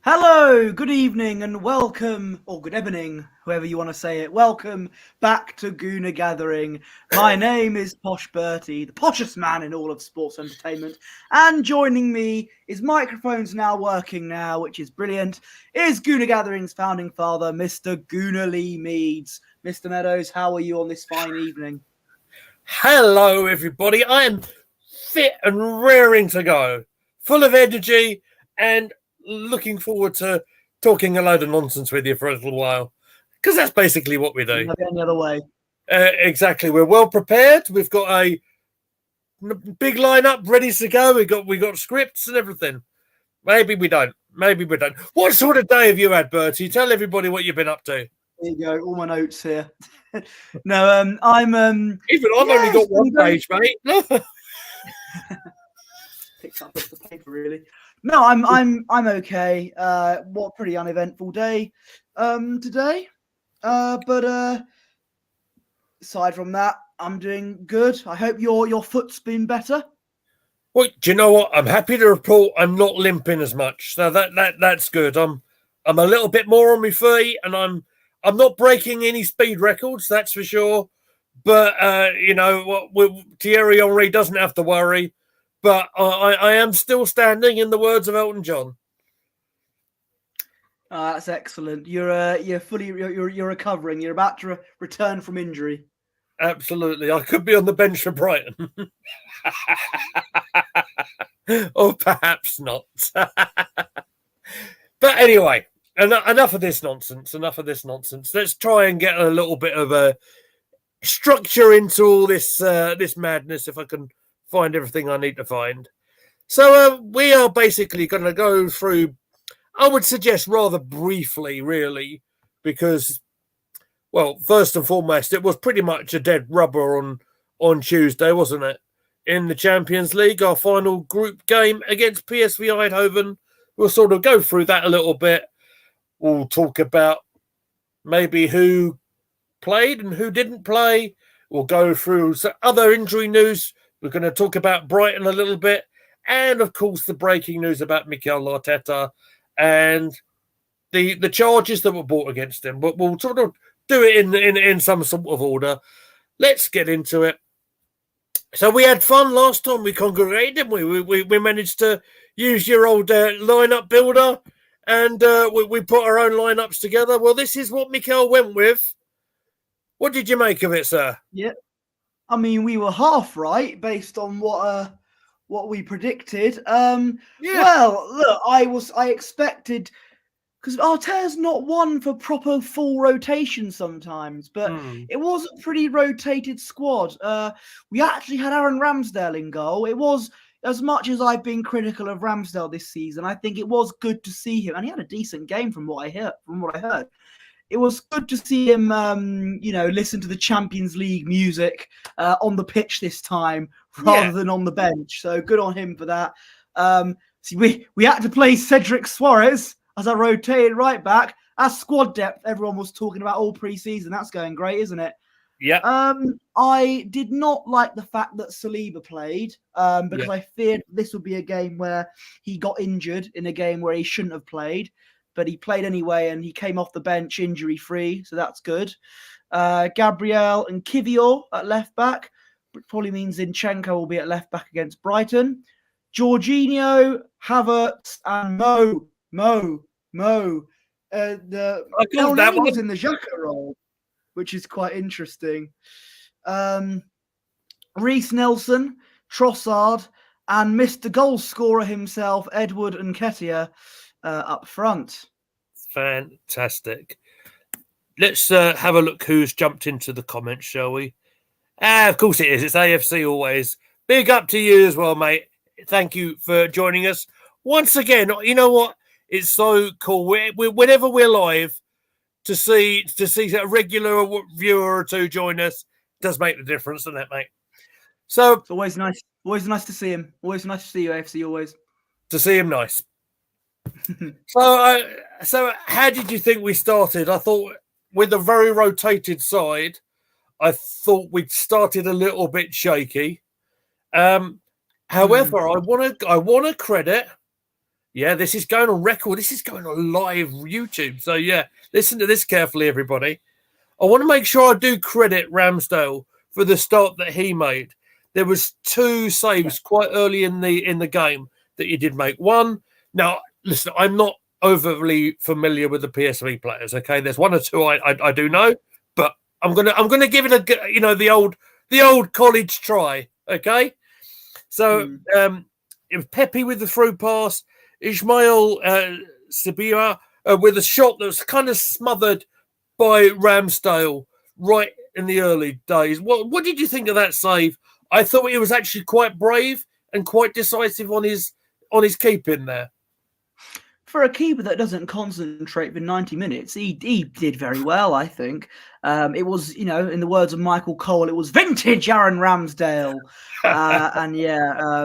Hello, good evening, and welcome, or good evening, whoever you want to say it. Welcome back to Gooner Gathering. My name is Posh Bertie, the poshest man in all of sports entertainment, and joining me, his microphone's now working now, which is brilliant, is Gooner Gathering's founding father, Mr. Gooner Lee Meads. Mr. Meadows, how are you on this fine evening? Hello, everybody. I am fit and raring to go, full of energy, and looking forward to talking a load of nonsense with you for a little while, because that's basically what we do. Not any other way. Exactly. We're well prepared. We've got a big lineup ready to go. We got scripts and everything. Maybe we don't. What sort of day have you had, Bertie? Tell everybody what you've been up to. There you go, all my notes here. No, I'm I've only got one page, mate. Picked up off the paper, really. No, I'm okay. What pretty uneventful day today. But aside from that, I'm doing good. I hope your foot's been better. Well, do you know what? I'm happy to report I'm not limping as much. So that's good. I'm a little bit more on my feet, and I'm not breaking any speed records, that's for sure. But Thierry Henry doesn't have to worry. But I am still standing, in the words of Elton John. That's excellent. You're fully you're recovering. You're about to return from injury. Absolutely, I could be on the bench for Brighton, or perhaps not. But anyway, enough of this nonsense. Let's try and get a little bit of a structure into all this madness, if I can find everything I need to find. So we are basically going to go through, I would suggest rather briefly, really, because, well, first and foremost, it was pretty much a dead rubber on Tuesday, wasn't it? In the Champions League, our final group game against PSV Eindhoven. We'll sort of go through that a little bit. We'll talk about maybe who played and who didn't play. We'll go through some other injury news. We're going to talk about Brighton a little bit. And, of course, the breaking news about Mikel Arteta and the charges that were brought against him. But we'll sort of do it in some sort of order. Let's get into it. So we had fun last time we congregated, didn't we? We managed to use your old lineup builder, and we put our own lineups together. Well, this is what Mikel went with. What did you make of it, sir? Yeah. I mean, we were half right based on what we predicted. Well, look, I expected, because Arteta's not one for proper full rotation sometimes, but it was a pretty rotated squad. We actually had Aaron Ramsdale in goal. It was, as much as I've been critical of Ramsdale this season, I think it was good to see him, and he had a decent game from what I heard. It was good to see him, listen to the Champions League music on the pitch this time rather than on the bench. So good on him for that. We had to play Cedric Suarez as a rotated right back. As squad depth, everyone was talking about all pre-season. That's going great, isn't it? Yeah. I did not like the fact that Saliba played because I feared this would be a game where he got injured in a game where he shouldn't have played. But he played anyway, and he came off the bench injury-free, so that's good. Gabriel and Kivior at left-back, which probably means Zinchenko will be at left-back against Brighton. Jorginho, Havertz, and Mo. El Neni was in the Xhaka role, which is quite interesting. Reece Nelson, Trossard, and Mr. Goal Scorer himself, Edward Nketiah, up front. Fantastic. Let's have a look who's jumped into the comments, shall we? Of course it is. It's AFC always. Big up to you as well, mate. Thank you for joining us. Once again, you know what? It's so cool. Whenever we're live, to see a regular viewer or two join us does make the difference, doesn't it, mate? So it's always nice to see him. Always nice to see you, AFC, always. To see him nice. So how did you think we started? I thought with a very rotated side, I thought we'd started a little bit shaky. However, I want to credit Yeah, this is going on record. This is going on live YouTube. So, yeah, listen to this carefully, everybody. I want to make sure I do credit Ramsdale for the start that he made. There was 2 saves quite early in the game that he did make. One, now, listen, I'm not overly familiar with the PSV players, okay? There's 1 or 2 I do know, but I'm gonna give it the old college try, okay? So it was Pepe with the through pass, Ismail Sabia with a shot that was kind of smothered by Ramsdale right in the early days. What did you think of that save? I thought it was actually quite brave and quite decisive on his keeping there. For a keeper that doesn't concentrate for 90 minutes, he did very well, I think. It was, in the words of Michael Cole, it was vintage Aaron Ramsdale. And yeah,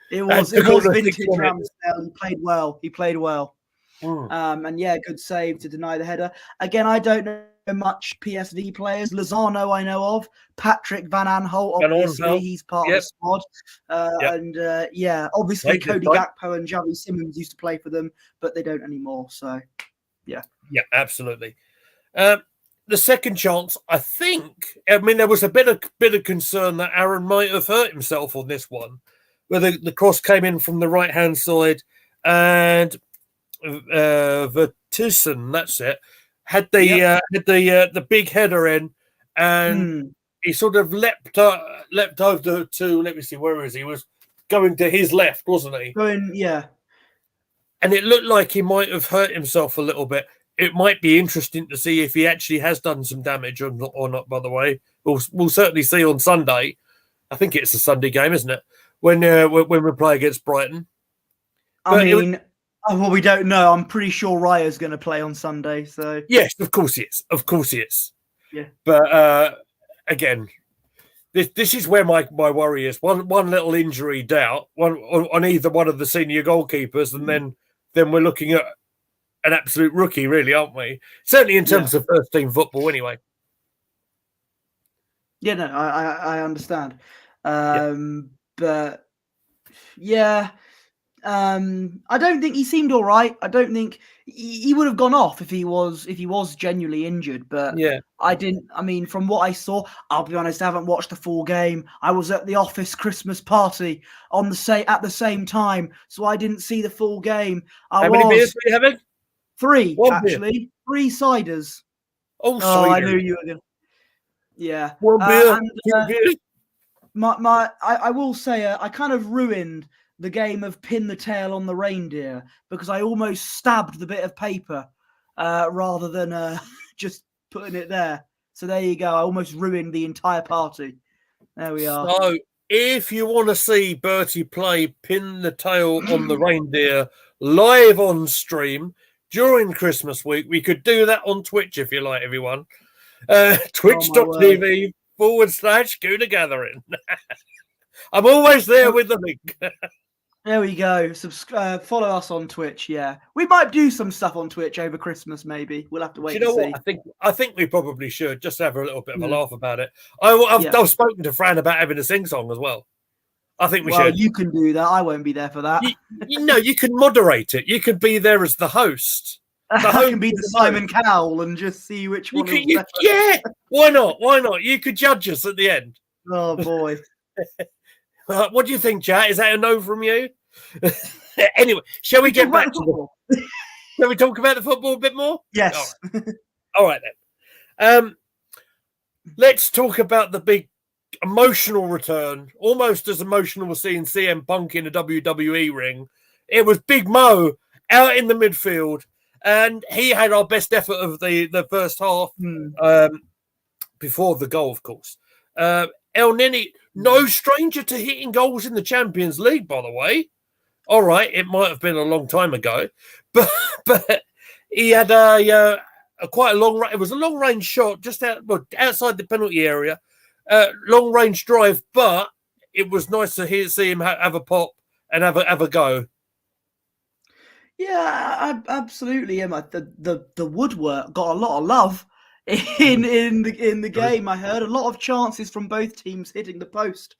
it was vintage Ramsdale. He played well. And yeah, good save to deny the header. Again, I don't know much PSV players. Lozano I know of. Patrick Van Aanholt, obviously, he's part of the squad. And yeah, obviously Cody Gakpo and Javi Simmons used to play for them, but they don't anymore. So, yeah. Yeah, absolutely. The second chance, I mean, there was a bit of concern that Aaron might have hurt himself on this one, where the cross came in from the right-hand side and Vertussen, that's it, had the big header in, and he sort of leapt over to, let me see, where is he? He was going to his left, wasn't he? Yeah. And it looked like he might have hurt himself a little bit. It might be interesting to see if he actually has done some damage or not, by the way. We'll certainly see on Sunday. I think it's a Sunday game, isn't it? When we play against Brighton. Well, we don't know. I'm pretty sure Raya's going to play on Sunday. So yes, of course he is. Of course he is. Yeah. But again, this is where my worry is. One little injury doubt on either one of the senior goalkeepers, and then we're looking at an absolute rookie, really, aren't we? Certainly in terms of first team football, anyway. Yeah, no, I understand. But yeah. I don't think he seemed all right. I don't think he would have gone off if he was genuinely injured. But from what I saw, I'll be honest, I haven't watched the full game. I was at the office Christmas party at the same time, so I didn't see the full game. How many beers were you having? 3, actually. 3 ciders. Oh, I knew you were going to. Yeah. 1 beer, 2 beers. I will say I kind of ruined the game of pin the tail on the reindeer because I almost stabbed the bit of paper rather than just putting it there. So there you go. I almost ruined the entire party. There we are. So if you want to see Bertie play pin the tail on the reindeer live on stream during Christmas week, we could do that on Twitch if you like, everyone. Twitch.tv/Gooner Gathering. I'm always there with the link. There we go. Subscribe, follow us on Twitch. Yeah, we might do some stuff on Twitch over Christmas. Maybe we'll have to wait. Do you know what? I think we probably should just have a little bit of a laugh about it. I've spoken to Fran about having a sing song as well. I think we should. Well, you can do that. I won't be there for that. You can moderate it. You could be there as the host. I can be the Simon Cowell and just see which one. Yeah, why not? Why not? You could judge us at the end. Oh boy. What do you think, chat? Is that a no from you? Anyway, shall we get back to football? Shall we talk about the football a bit more? Yes. All right then. Let's talk about the big emotional return, almost as emotional as seeing CM Punk in a WWE ring. It was Big Mo out in the midfield, and he had our best effort of the first half before the goal, of course. El Neni, no stranger to hitting goals in the Champions League, by the way. All right, it might have been a long time ago, but he had a quite a long. It was a long range shot just outside the penalty area, long range drive. But it was nice to see him have a pop and have a go. Yeah, absolutely. The woodwork got a lot of love in the game. I heard a lot of chances from both teams hitting the post.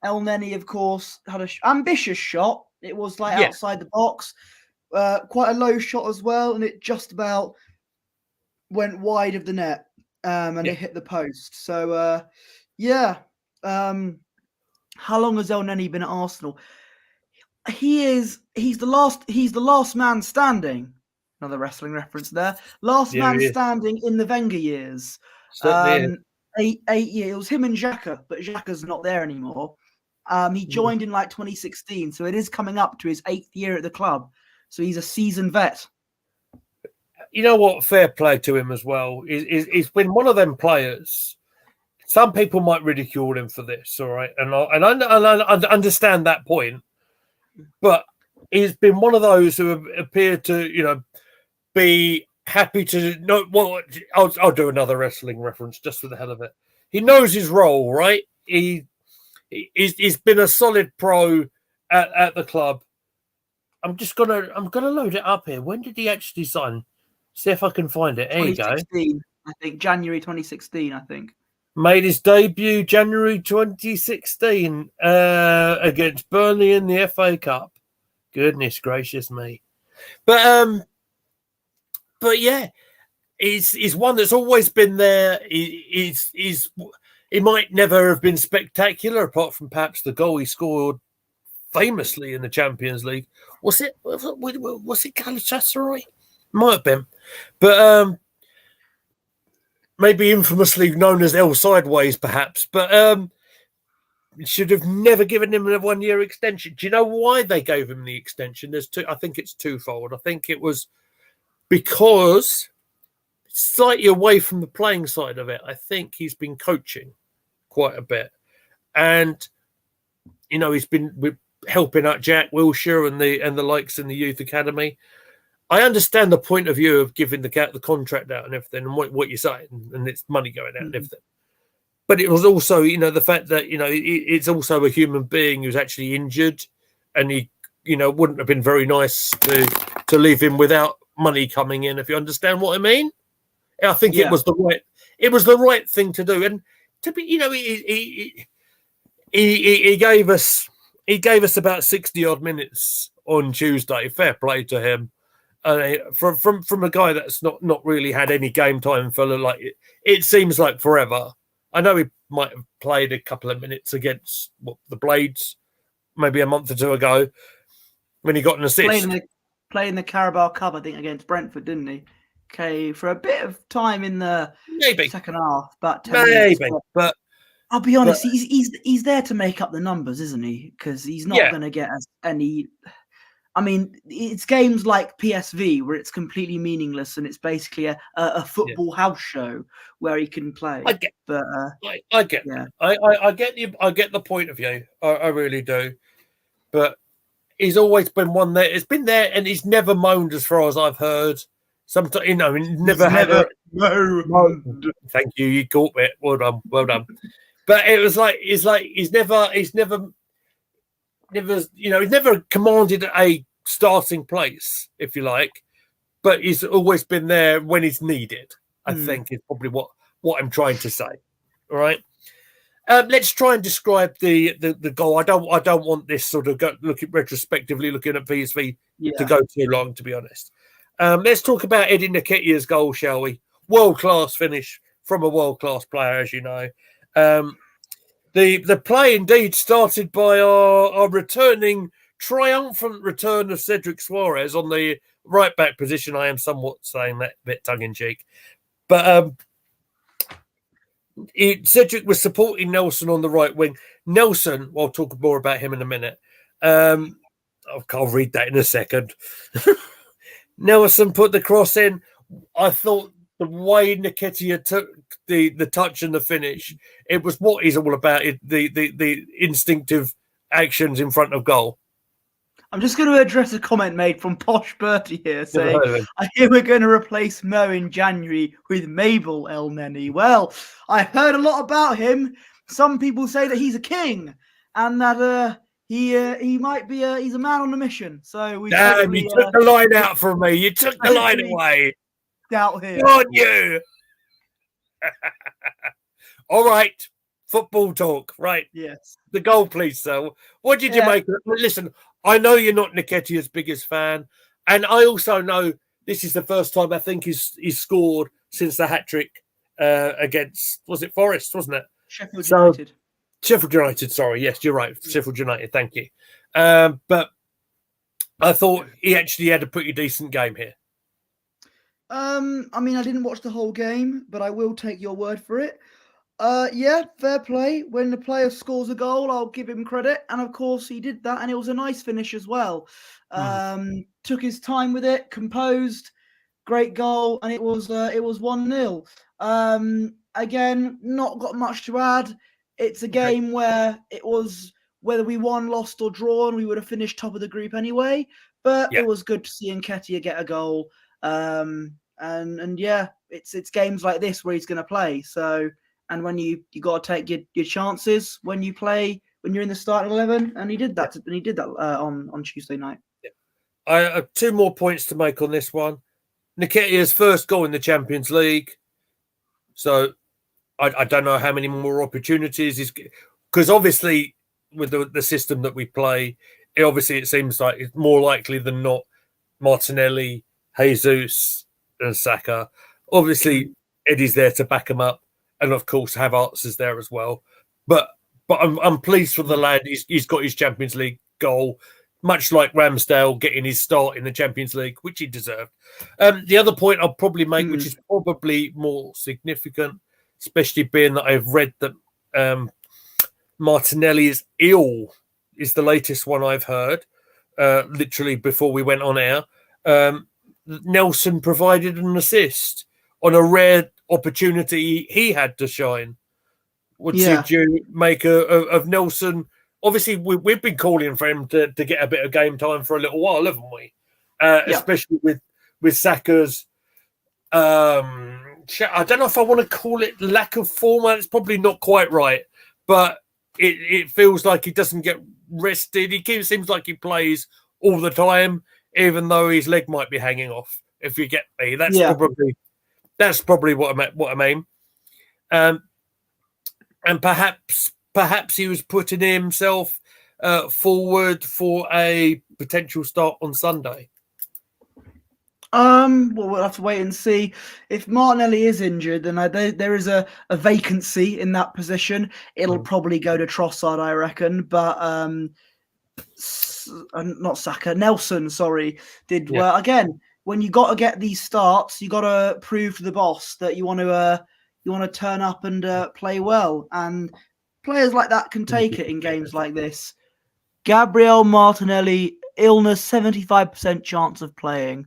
El Neni, of course, had an ambitious shot. It was like Yeah. outside the box, quite a low shot as well, and it just about went wide of the net, and it hit the post. So, yeah. How long has El Neni been at Arsenal? He's the last man standing. Another wrestling reference there. Last man standing in the Wenger years. Certainly 8 years. It was him and Xhaka, but Xhaka's not there anymore. He joined in like 2016, so it is coming up to his 8th year at the club. So he's a seasoned vet. You know what? Fair play to him as well. He's been one of them players. Some people might ridicule him for this, all right, and I understand that point. But he's been one of those who have appeared to, be happy to know. Well, I'll do another wrestling reference just for the hell of it. He knows his role, right? He's been a solid pro at the club. I'm gonna load it up here. When did he actually sign? See if I can find it. There you go. I think January 2016. I think made his debut January 2016 against Burnley in the FA Cup. Goodness gracious me! But yeah, he's one that's always been there. He might never have been spectacular, apart from perhaps the goal he scored famously in the Champions League. Was it Galatasaray? Might have been, but maybe infamously known as El Sideways, perhaps. But should have never given him a 1-year extension. Do you know why they gave him the extension? There's two. I think it's twofold. I think it was because slightly away from the playing side of it. I think he's been coaching quite a bit, and he's been helping out Jack Wilshere and the likes in the youth academy. I understand the point of view of giving the contract out and everything, and what you're saying, and it's money going out and everything. But it was also, the fact that it's also a human being who's actually injured, and he, wouldn't have been very nice to leave him without money coming in. If you understand what I mean, I think it was the right thing to do, and to be, he gave us about 60 odd minutes on Tuesday. Fair play to him. From a guy that's not really had any game time for it seems like forever. I know he might have played a couple of minutes against the Blades maybe a month or two ago when he got an assist. Playing the Carabao Cup, I think, against Brentford, didn't he? Okay, for a bit of time in the second half, but but I'll be honest, he's there to make up the numbers, isn't he? Because he's not going to get any. I mean, it's games like PSV where it's completely meaningless and it's basically a football house show where he can play. I get the point of view. I really do. But he's always been one that has been there, and he's never moaned, as far as I've heard. Sometimes, never had moaned. Thank you. You caught it. Well done. Well done. But it was like he's never commanded a starting place, if you like, but he's always been there when he's needed. I think is probably what I'm trying to say. All right. Let's try and describe the goal. I don't want this sort of retrospectively looking at PSV to go too long, to be honest. Let's talk about Eddie Nketiah's goal, shall we? World-class finish from a world-class player, as you know. The play indeed started by our triumphant return of Cedric Suarez on the right back position. I am somewhat saying that a bit tongue in cheek, but Cedric was supporting Nelson on the right wing. Nelson, I'll talk more about him in a minute. I'll read that in a second. Nelson put the cross in. I thought the way Nketiah took the touch and the finish, it was what he's all about, the instinctive actions in front of goal. I'm just going to address a comment made from Posh Bertie here saying, I hear we're going to replace Mo in January with Mabel El Neni. Well, I've heard a lot about him. Some people say that he's a king and that he might be he's a man on a mission. So you took the line out from me. You took the line away. Doubt him. Good on you. All right. Football talk. Right. Yes. The goal, please, sir. What did you make of it? Listen, I know you're not Nketiah's biggest fan, and I also know this is the first time I think he's scored since the hat trick against, was it Forest, wasn't it? Sheffield United. Sheffield United, sorry. Yes, you're right. Sheffield United, thank you. But I thought he actually had a pretty decent game here. I mean, I didn't watch the whole game, but I will take your word for it. Yeah, fair play. When the player scores a goal, I'll give him credit. And of course, he did that, and it was a nice finish as well. Took his time with it, composed, great goal, and it was 1-0. Again, not got much to add. It's a game where it was whether we won, lost, or drawn, we would have finished top of the group anyway. But it was good to see Nketiah get a goal. And yeah, it's games like this where he's going to play. So, and when you got to take your chances when you play, when you're in the starting 11, and he did that. And he did that on Tuesday night. I have 2 more points to make on this one. Nketiah's first goal in the Champions League. So I don't know how many more opportunities he's, because obviously with the system that we play, it seems like it's more likely than not Martinelli, Jesus, and Saka. Obviously, Eddie's there to back him up, and of course Havertz is there as well. But I'm pleased for the lad. He's got his Champions League goal, much like Ramsdale getting his start in the Champions League, which he deserved. The other point I'll probably make, which is probably more significant, especially being that I've read that Martinelli is ill, is the latest one I've heard, literally before we went on air. Nelson provided an assist on a rare opportunity he had to shine. What did you make of Nelson? Obviously, we've been calling for him to get a bit of game time for a little while, haven't we? Especially with Saka's, I don't know if I want to call it lack of form. It's probably not quite right, but it feels like he doesn't get rested. He seems like he plays all the time, even though his leg might be hanging off. If you get me, that's probably what I mean. And perhaps he was putting himself forward for a potential start on Sunday. Well, we'll have to wait and see. If Martinelli is injured, then there is a vacancy in that position. It'll probably go to Trossard, I reckon. But not Saka, Nelson. Sorry, did well again. When you got to get these starts, you got to prove to the boss that you want to turn up and play well. And players like that can take it in games like this. Gabriel Martinelli, illness, 75% chance of playing.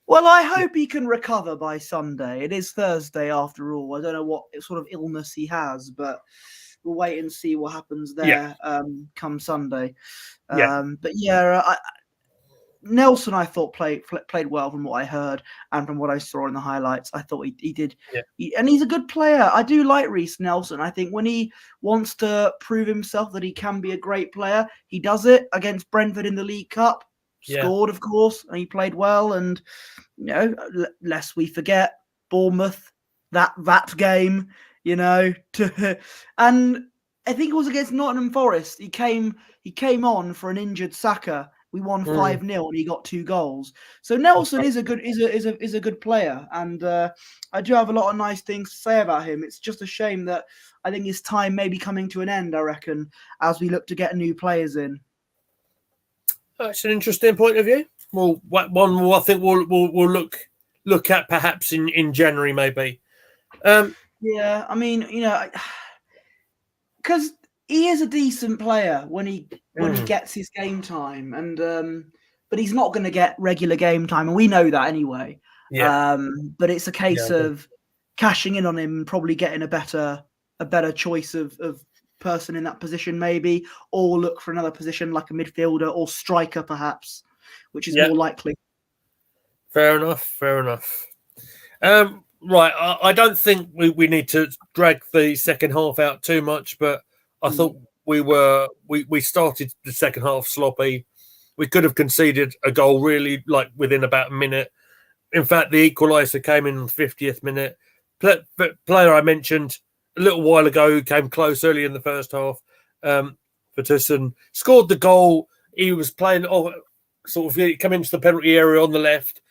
Well, I hope he can recover by Sunday. It is Thursday after all. I don't know what sort of illness he has, but we'll wait and see what happens there come Sunday. But Nelson, I thought played well from what I heard and from what I saw in the highlights. I thought he did, and he's a good player. I do like Reece Nelson. I think when he wants to prove himself that he can be a great player, he does it. Against Brentford in the League Cup, scored, of course, and he played well. And lest we forget Bournemouth, that game, and I think it was against Nottingham Forest. He came on for an injured Saka. We won 5-0 and he got 2 goals. So Nelson is a good player, and I do have a lot of nice things to say about him. It's just a shame that I think his time may be coming to an end, I reckon, as we look to get new players in. That's an interesting point of view. Well, one more I think we'll look at perhaps in January maybe. I mean, because he is a decent player when he gets his game time, and but he's not going to get regular game time, and we know that anyway. But it's a case of cashing in on him and probably getting a better choice of person in that position maybe, or look for another position like a midfielder or striker perhaps, which is more likely. Fair enough. Right, I don't think we need to drag the second half out too much, but I thought we started the second half sloppy. We could have conceded a goal really like within about a minute. In fact, the equaliser came in the 50th minute. But player I mentioned a little while ago who came close early in the first half, Patterson, scored the goal he was playing sort of he come into the penalty area on the left.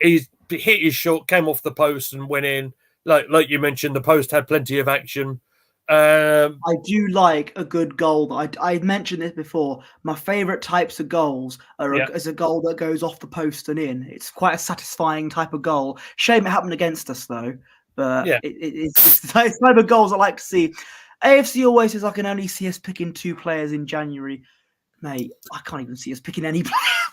He hit his shot, came off the post and went in. Like you mentioned, the post had plenty of action. I do like a good goal. I mentioned this before. My favourite types of goals is a goal that goes off the post and in. It's quite a satisfying type of goal. Shame it happened against us though. But it's the type of goals I like to see. AFC always says I can only see us picking 2 players in January. Mate, I can't even see us picking any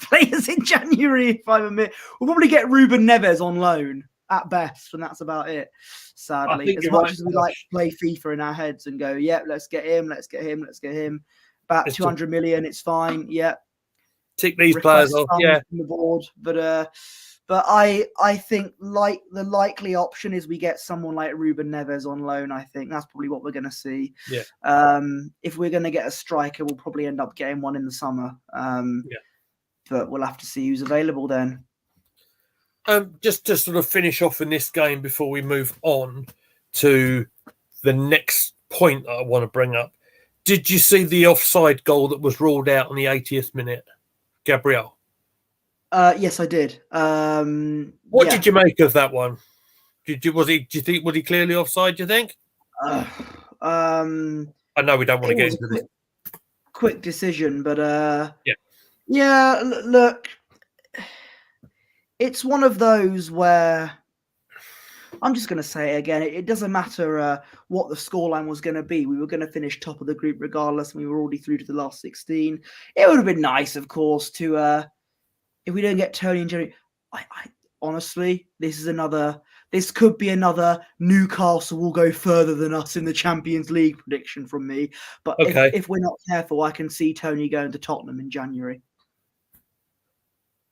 players in January, if I admit. We'll probably get Ruben Neves on loan at best, and that's about it, sadly. As much as we like to play FIFA in our heads and go, yeah, let's get him. About 200 million, it's fine. Yeah. Tick these players off, yeah. On the board. But I think like the likely option is we get someone like Ruben Neves on loan. I think that's probably what we're going to see. Yeah. If we're going to get a striker, we'll probably end up getting one in the summer. But we'll have to see who's available then. Just to sort of finish off in this game before we move on to the next point that I want to bring up. Did you see the offside goal that was ruled out on the 80th minute, Gabriel? Yes, I did. What did you make of that one? Was he clearly offside? Do you think? I know we don't want to get into this. Quick decision, but look, it's one of those where I'm just going to say it again. It doesn't matter what the scoreline was going to be. We were going to finish top of the group regardless, and we were already through to the last 16. It would have been nice, of course, to if we don't get Tony and Jerry. I honestly, this could be another Newcastle will go further than us in the Champions League prediction from me. But if we're not careful, I can see Tony going to Tottenham in January.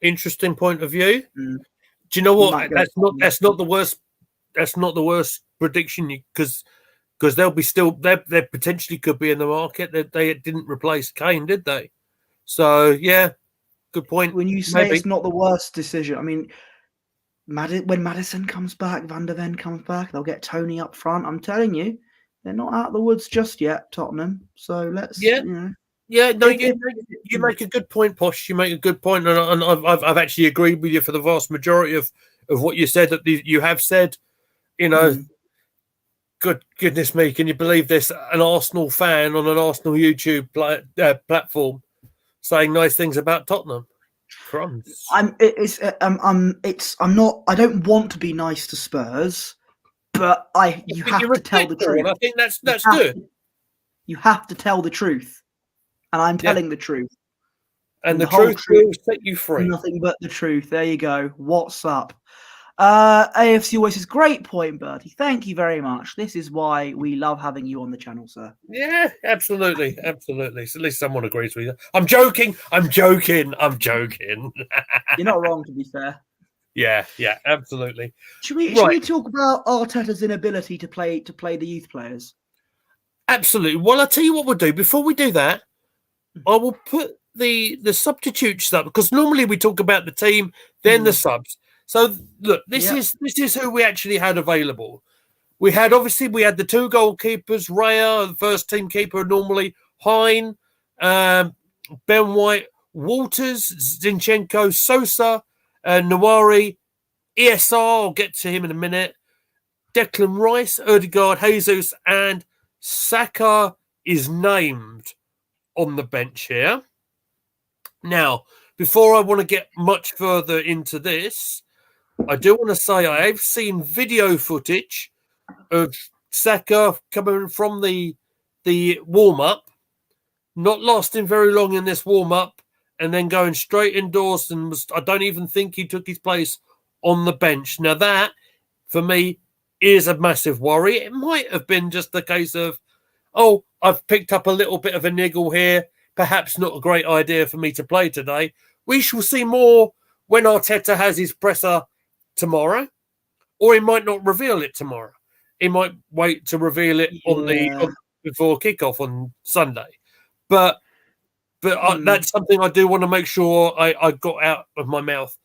Interesting point of view. Do you know what? That's not the worst. That's not the worst prediction because they'll be still they potentially could be in the market. They didn't replace Kane, did they? So yeah, good point. When you say it's not the worst decision, I mean, when Maddison comes back, Van der Ven comes back, they'll get Tony up front. I'm telling you, they're not out of the woods just yet, Tottenham. So let's Yeah, no, you make a good point, Posh. You make a good point, and I've actually agreed with you for the vast majority of what you said that you have said. You know, goodness me, can you believe this? An Arsenal fan on an Arsenal YouTube platform saying nice things about Tottenham. Crumbs. I'm not. I don't want to be nice to Spurs, but you have to tell the truth. I think that's good. You have to tell the truth. And I'm telling the truth. And the truth will set you free. Nothing but the truth. There you go. What's up? AFC always says, great point, Bertie. Thank you very much. This is why we love having you on the channel, sir. Yeah, absolutely. Absolutely. So at least someone agrees with you. I'm joking. You're not wrong, to be fair. Yeah, absolutely. Should we talk about Arteta's inability to play the youth players? Absolutely. Well, I'll tell you what we'll do. Before we do that, I will put the substitutes up because normally we talk about the team, then the subs. So look, this is who we actually had available. We had the 2 goalkeepers, Raya, the first team keeper normally, Hine, Ben White, Walters, Zinchenko, Sosa, Nawari, ESR, I'll get to him in a minute, Declan Rice, Odegaard, Jesus, and Saka is named on the bench here. Now, before I want to get much further into this, I do want to say I have seen video footage of Saka coming from the warm-up, not lasting very long in this warm-up, and then going straight indoors, and I don't even think he took his place on the bench. Now that, for me, is a massive worry. It might have been just the case of, I've picked up a little bit of a niggle here. Perhaps not a great idea for me to play today. We shall see more when Arteta has his presser tomorrow, or he might not reveal it tomorrow. He might wait to reveal it before kickoff on Sunday. But that's something I do want to make sure I got out of my mouth.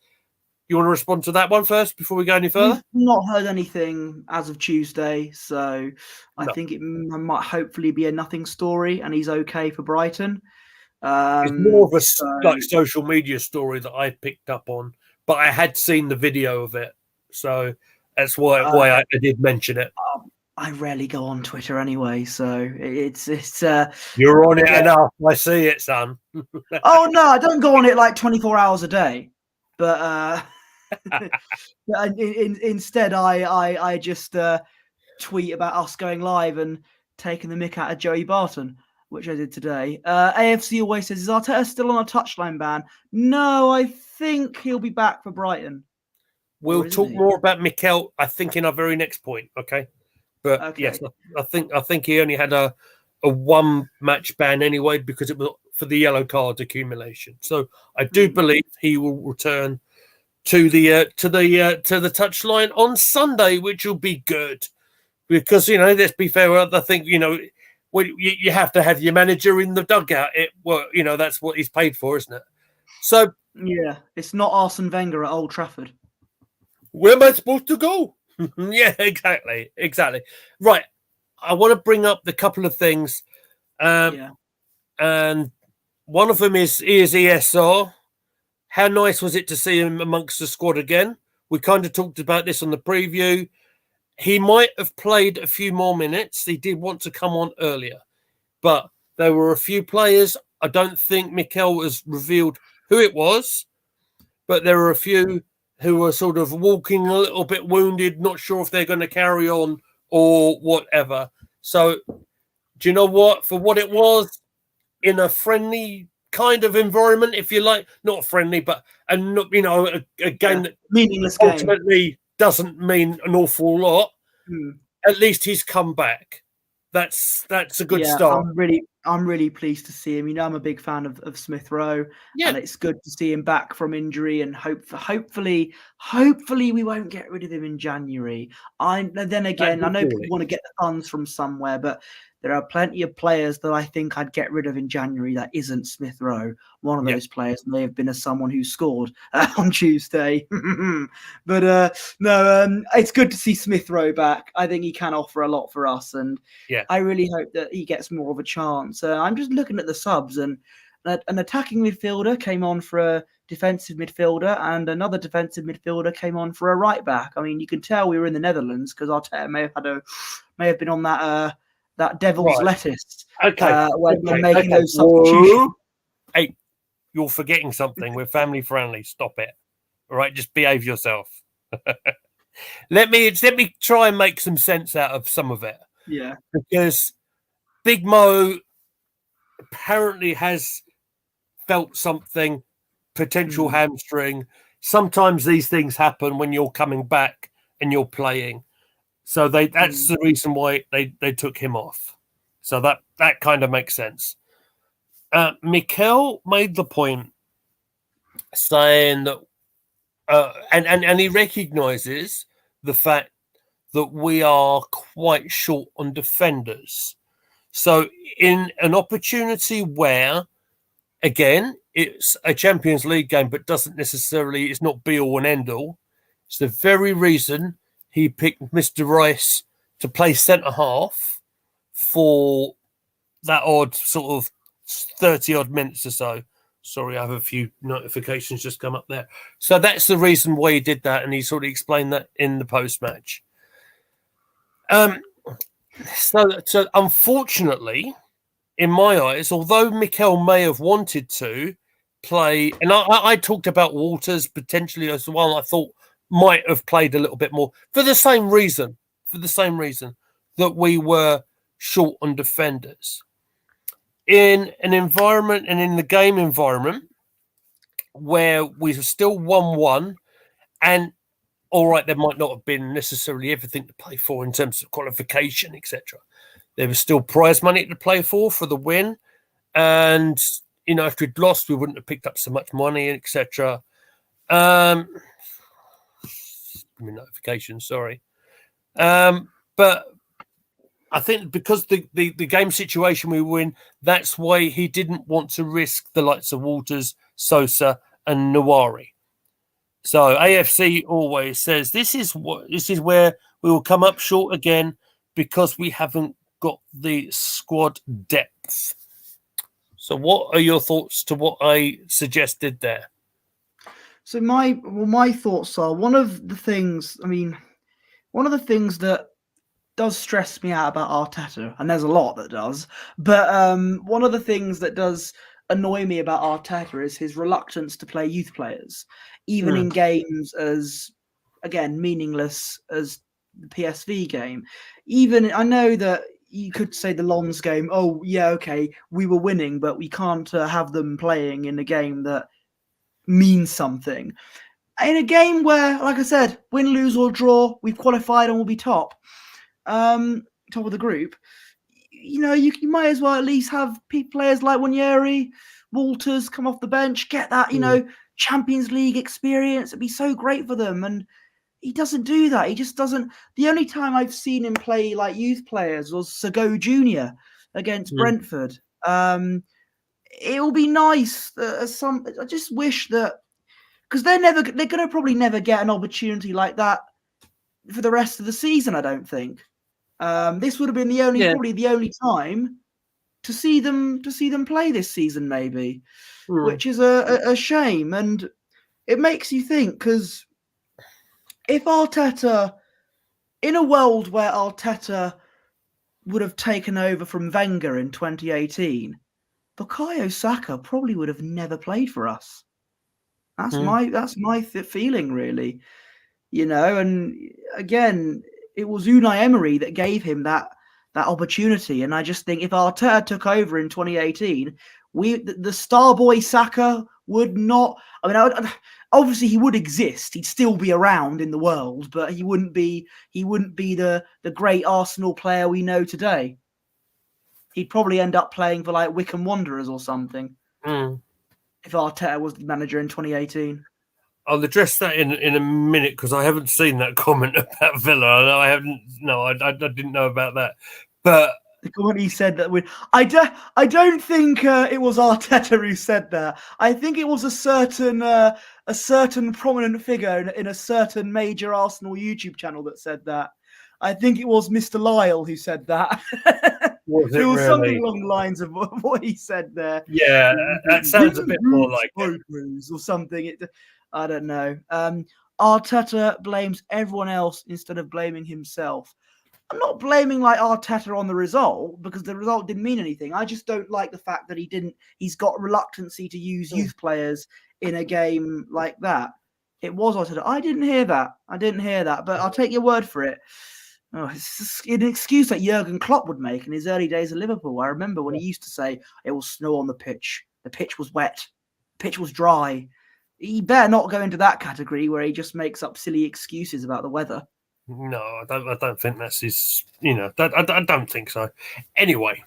You want to respond to that one first before we go any further? We've not heard anything as of Tuesday, so I think it might hopefully be a nothing story, and he's okay for Brighton. It's more of a So, social media story that I picked up on, but I had seen the video of it, so that's why I did mention it. I rarely go on Twitter anyway, so it's You're on it enough. I see it, son. Oh no, I don't go on it like 24 hours a day, but instead I just tweet about us going live and taking the mick out of Joey Barton, which I did today. AFC always says, is Arteta still on a touchline ban? No, I think he'll be back for Brighton. We'll talk more about Mikel, I think, in our very next point, okay? But okay. Yes, I think he only had a one match ban anyway because it was for the yellow card accumulation. So I do believe he will return to the touchline on Sunday, which will be good because let's be fair. I think you have to have your manager in the dugout. That's what he's paid for, isn't it? So yeah, it's not Arsene Wenger at Old Trafford. Where am I supposed to go? Yeah, exactly. Right. I want to bring up the couple of things. And one of them is ESR. How nice was it to see him amongst the squad again? We kind of talked about this on the preview. He might have played a few more minutes. He did want to come on earlier. But there were a few players. I don't think Mikel has revealed who it was. But there were a few who were sort of walking a little bit wounded, not sure if they're going to carry on or whatever. So, do you know what? For what it was, in a friendly kind of environment, if you like, not friendly, but a game that meaningless ultimately doesn't mean an awful lot. At least he's come back. That's a good start. I'm really pleased to see him. I'm a big fan of Smith Rowe, and it's good to see him back from injury. And hopefully we won't get rid of him in January. Then again, I know people want to get the funds from somewhere, but there are plenty of players that I think I'd get rid of in January that isn't Smith Rowe. One of those players may have been as someone who scored on Tuesday. But no, it's good to see Smith Rowe back. I think he can offer a lot for us, and I really hope that he gets more of a chance. I'm just looking at the subs, and an attacking midfielder came on for a defensive midfielder, and another defensive midfielder came on for a right back. I mean, you can tell we were in the Netherlands because Arteta may have been on that devil's lettuce. When making those substitutions. Hey, you're forgetting something. We're family friendly. Stop it. All right, just behave yourself. Let me try and make some sense out of some of it. Yeah, because Big Mo apparently has felt something, potential hamstring. Sometimes these things happen when you're coming back and you're playing. So that's the reason why they took him off. So that kind of makes sense. Mikel made the point saying that, and he recognises the fact that we are quite short on defenders. So in an opportunity where, again, it's a Champions League game, but it's not be all and end all. It's the very reason he picked Mr. Rice to play centre half for that odd sort of 30 odd minutes or so. Sorry, I have a few notifications just come up there. So that's the reason why he did that, and he sort of explained that in the post-match. So unfortunately, in my eyes, although Mikel may have wanted to play, and I talked about Walters potentially as well, I thought might have played a little bit more for the same reason that we were short on defenders. In an environment and in the game environment where we were still 1-1, and all right, there might not have been necessarily everything to play for in terms of qualification, etc. There was still prize money to play for the win. And, if we'd lost, we wouldn't have picked up so much money, etc. Notification, sorry. But I think because the game situation we were in, that's why he didn't want to risk the likes of Walters, Sosa, and Nawari. So AFC always says this is where we will come up short again because we haven't got the squad depth. So what are your thoughts to what I suggested there? So my thoughts are one of the things that does stress me out about Arteta, and there's a lot that does, but one of the things that does annoy me about Arteta is his reluctance to play youth players, even in games as, again, meaningless as the PSV game. Even, I know that you could say the Lons game, oh yeah, okay, we were winning, but we can't have them playing in a game that means something. In a game where, like I said, win, lose or draw, we've qualified and we'll be top of the group. You might as well at least have players like Wanyeri, Walters come off the bench, get that, Champions League experience. It'd be so great for them. And he doesn't do that. He just doesn't. The only time I've seen him play like youth players was Sago Jr. against Brentford. It will be nice. I just wish that, because they're going to probably never get an opportunity like that for the rest of the season, I don't think. This would have been probably the only time to see them play this season, maybe, which is a shame. And it makes you think, because if Arteta, in a world where Arteta would have taken over from Wenger in 2018, Bukayo Saka probably would have never played for us. That's my feeling, really. And again, it was Unai Emery that gave him that opportunity. And I just think if Arteta took over in 2018, the star boy Saka would not. I mean, obviously he would exist. He'd still be around in the world, but he wouldn't be the great Arsenal player we know today. He'd probably end up playing for like Wycombe Wanderers or something. If Arteta was the manager in 2018. I'll address that in a minute, because I haven't seen that comment about Villa. I didn't know about that. But the comment he said that I don't think it was Arteta who said that. I think it was a certain prominent figure in a certain major Arsenal YouTube channel that said that. I think it was Mr. Lyle who said that. Was it was really? Something along the lines of what he said there. Yeah, that sounds a bit more like it. Or something. I don't know. Arteta blames everyone else instead of blaming himself. I'm not blaming like Arteta on the result, because the result didn't mean anything. I just don't like the fact that he's got reluctancy to use youth players in a game like that. It was Arteta. I didn't hear that, but I'll take your word for it. Oh, it's an excuse that Jurgen Klopp would make in his early days at Liverpool. I remember when he used to say, it will snow on the pitch. The pitch was wet. The pitch was dry. He better not go into that category where he just makes up silly excuses about the weather. No, I don't think that's his. I don't think so. Anyway.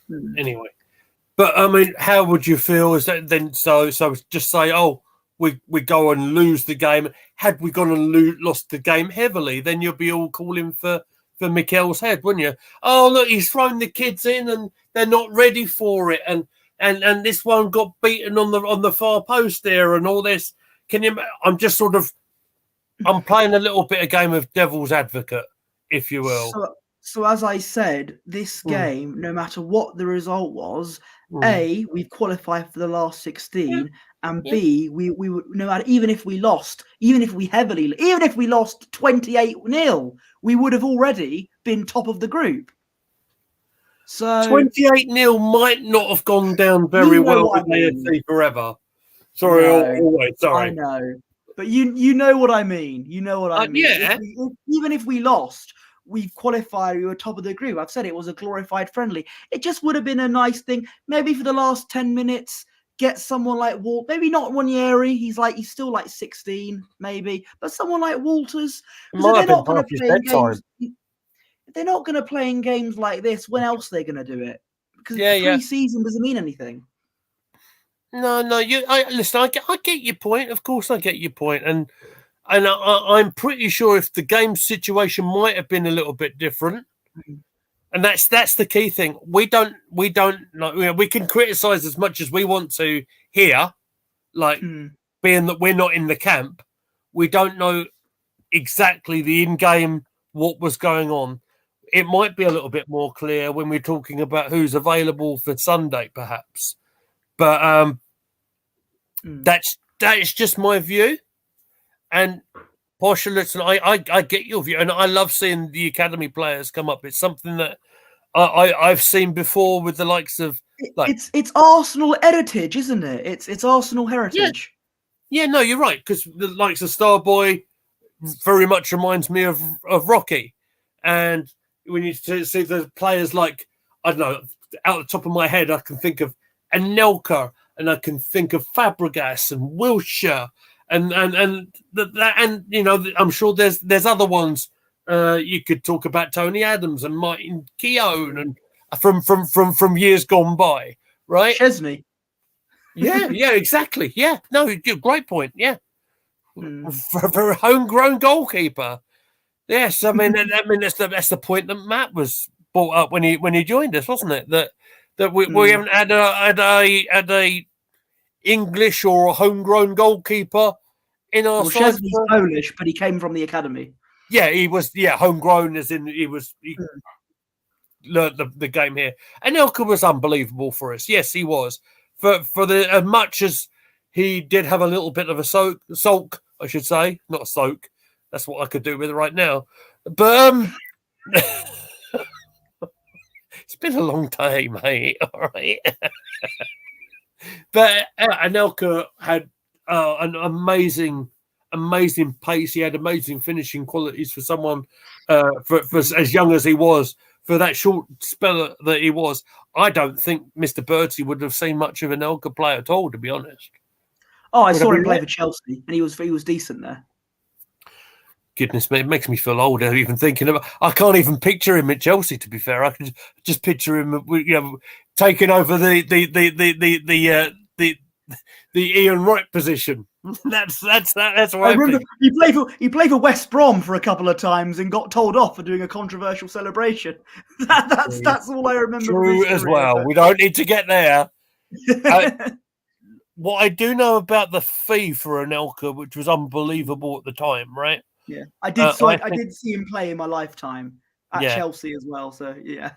But I mean, how would you feel? Is that then? So just say, oh, we go and lose the game. Had we gone and lost the game heavily, then you'll be all calling for Mikel's head, wouldn't you? Oh, look, he's thrown the kids in and they're not ready for it, and this one got beaten on the far post there, and all this. I'm just sort of, I'm playing a little bit of game of devil's advocate, if you will. So as I said, this game, no matter what the result was, A, we've qualified for the last 16, and B, we would, no matter, even if we lost 28-0, we would have already been top of the group. So 28-0 might not have gone down very well with AFC forever. Sorry, always sorry. I know, but you know what I mean. You know what I mean. Yeah. Even if we lost, we've qualified. We were top of the group. I've said it was a glorified friendly. It just would have been a nice thing. Maybe for the last 10 minutes, get someone like Walt. Maybe not Wanyeri. He's still like 16, maybe. But someone like Walters. They're not going to play games. If they're not going to play in games like this, when else are they going to do it? Because pre-season doesn't mean anything. No. Listen. I get your point. Of course, I get your point, and I'm pretty sure if the game situation might have been a little bit different, and that's the key thing. We don't know. We can criticize as much as we want to here, being that we're not in the camp. We don't know exactly the in-game what was going on. It might be a little bit more clear when we're talking about who's available for Sunday, perhaps. But that is just my view. And Portia, listen, I get your view, and I love seeing the academy players come up. It's something that I've seen before with the likes of it's Arsenal heritage, isn't it? It's Arsenal heritage. Yeah, no, you're right, because the likes of Starboy very much reminds me of Rocky, and when you see the players like, I don't know, out the top of my head, I can think of Anelka, and I can think of Fabregas and Wilshere, and you know, I'm sure there's other ones. You could talk about Tony Adams and Martin Keown, and from years gone by, right? Chesney. Yeah, exactly. Yeah, no, great point. Yeah, for a homegrown goalkeeper. Yes, I mean that's the point that Matt was brought up when he joined us, wasn't it? That we haven't had a English or a homegrown goalkeeper in our side. Chesney's Polish, but he came from the academy. Yeah, he was homegrown, as in he learned the game here. And Elka was unbelievable for us. Yes, he was. For the as much as he did have a little bit of a sulk, I should say, not a soak. That's what I could do with it right now. But it's been a long day, mate. All right. But Anelka had an amazing pace. He had amazing finishing qualities for someone for as young as he was. For that short spell that he was, I don't think Mr. Bertie would have seen much of an Anelka play at all, to be honest. Oh, I saw him play for Chelsea, and he was decent there. Goodness me, it makes me feel older even thinking about. I can't even picture him at Chelsea. To be fair, I can just picture him, taking over the Ian Wright position. That's what I remember. He played for West Brom for a couple of times and got told off for doing a controversial celebration. That's all I remember. True as well. We don't need to get there. What I do know about the fee for Anelka, which was unbelievable at the time, right? Yeah, I did. So I did see him play in my lifetime at Chelsea as well. So yeah.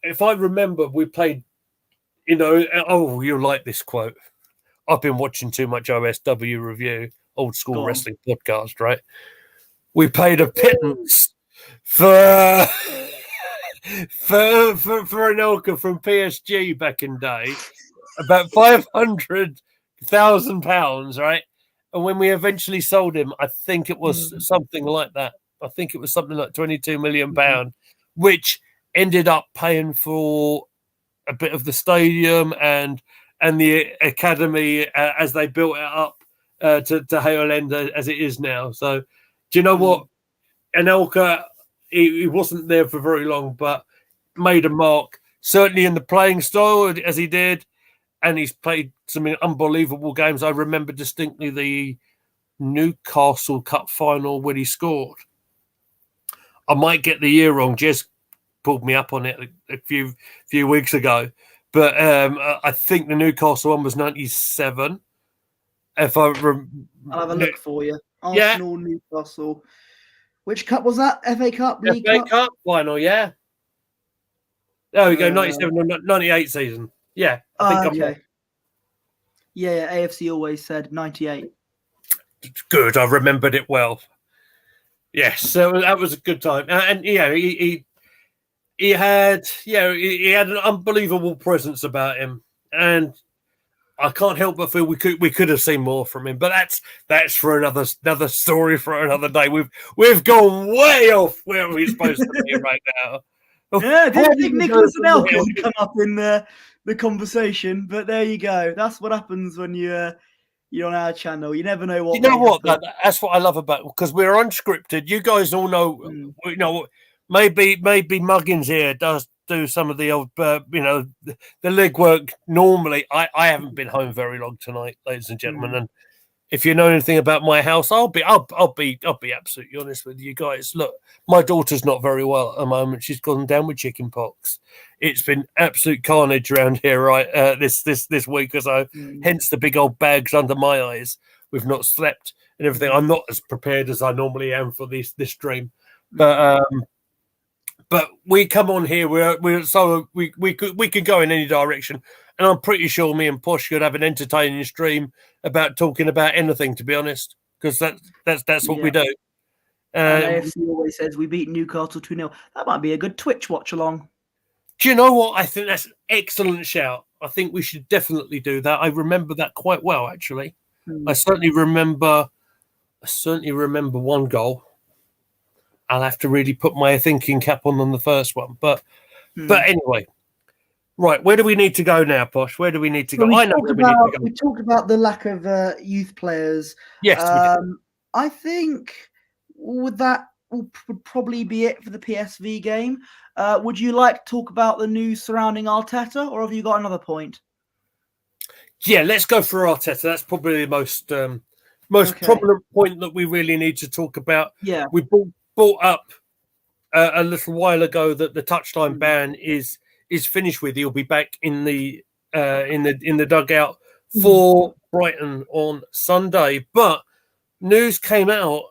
If I remember, we played. You'll like this quote. I've been watching too much OSW Review, old school wrestling podcast, right? We paid a pittance for Anelka from PSG back in day, about £500,000, right? And when we eventually sold him, I think it was something like that. I think it was something like £22 million, which ended up paying for a bit of the stadium and the academy as they built it up to Hale End as it is now. So, do you know what? Anelka, he wasn't there for very long, but made a mark, certainly in the playing style as he did. And he's played some unbelievable games. I remember distinctly the Newcastle Cup final when he scored. I might get the year wrong. Jez pulled me up on it a few weeks ago. But I think the Newcastle one was 97. If I'll have a look for you. Arsenal, Newcastle. Which cup was that? FA Cup? League FA Cup final, yeah. There we go, 97, 98 season. Yeah, I think okay. Yeah, AFC always said 98. Good, I remembered it well. Yes, so that was a good time. And he had an unbelievable presence about him, and I can't help but feel we could have seen more from him. But that's for another story for another day. We've gone way off where we're supposed to be right now. Yeah, didn't think Nicholas Anelka would come up in the conversation, but there you go. That's what happens when you're on our channel. You never know what. You know what? That's what I love about it, because we're unscripted. You guys all know. Maybe Muggins here does do some of the old, the legwork. Normally, I haven't been home very long tonight, ladies and gentlemen. And if you know anything about my house, I'll be absolutely honest with you guys. Look, my daughter's not very well at the moment. She's gone down with chicken pox. It's been absolute carnage around here, right? This week or so. Hence the big old bags under my eyes. We've not slept and everything. I'm not as prepared as I normally am for this stream, but But we come on here, we could go in any direction, and I'm pretty sure me and Posh could have an entertaining stream about talking about anything, to be honest, because that's what we do. And AFC always says we beat Newcastle 2-0. That might be a good Twitch watch along. Do you know what? I think that's an excellent shout. I think we should definitely do that. I remember that quite well, actually. I certainly remember one goal. I'll have to really put my thinking cap on the first one. But anyway, right, where do we need to go now, Posh? Where do we need to go? I know where we need to go. We talked about the lack of youth players. Yes, we did. I think that would probably be it for the PSV game. Would you like to talk about the news surrounding Arteta, or have you got another point? Yeah, let's go for Arteta. That's probably the most prominent point that we really need to talk about. Yeah, we brought up a little while ago that the touchline ban is finished with. He'll be back in the dugout for Brighton on Sunday. But news came out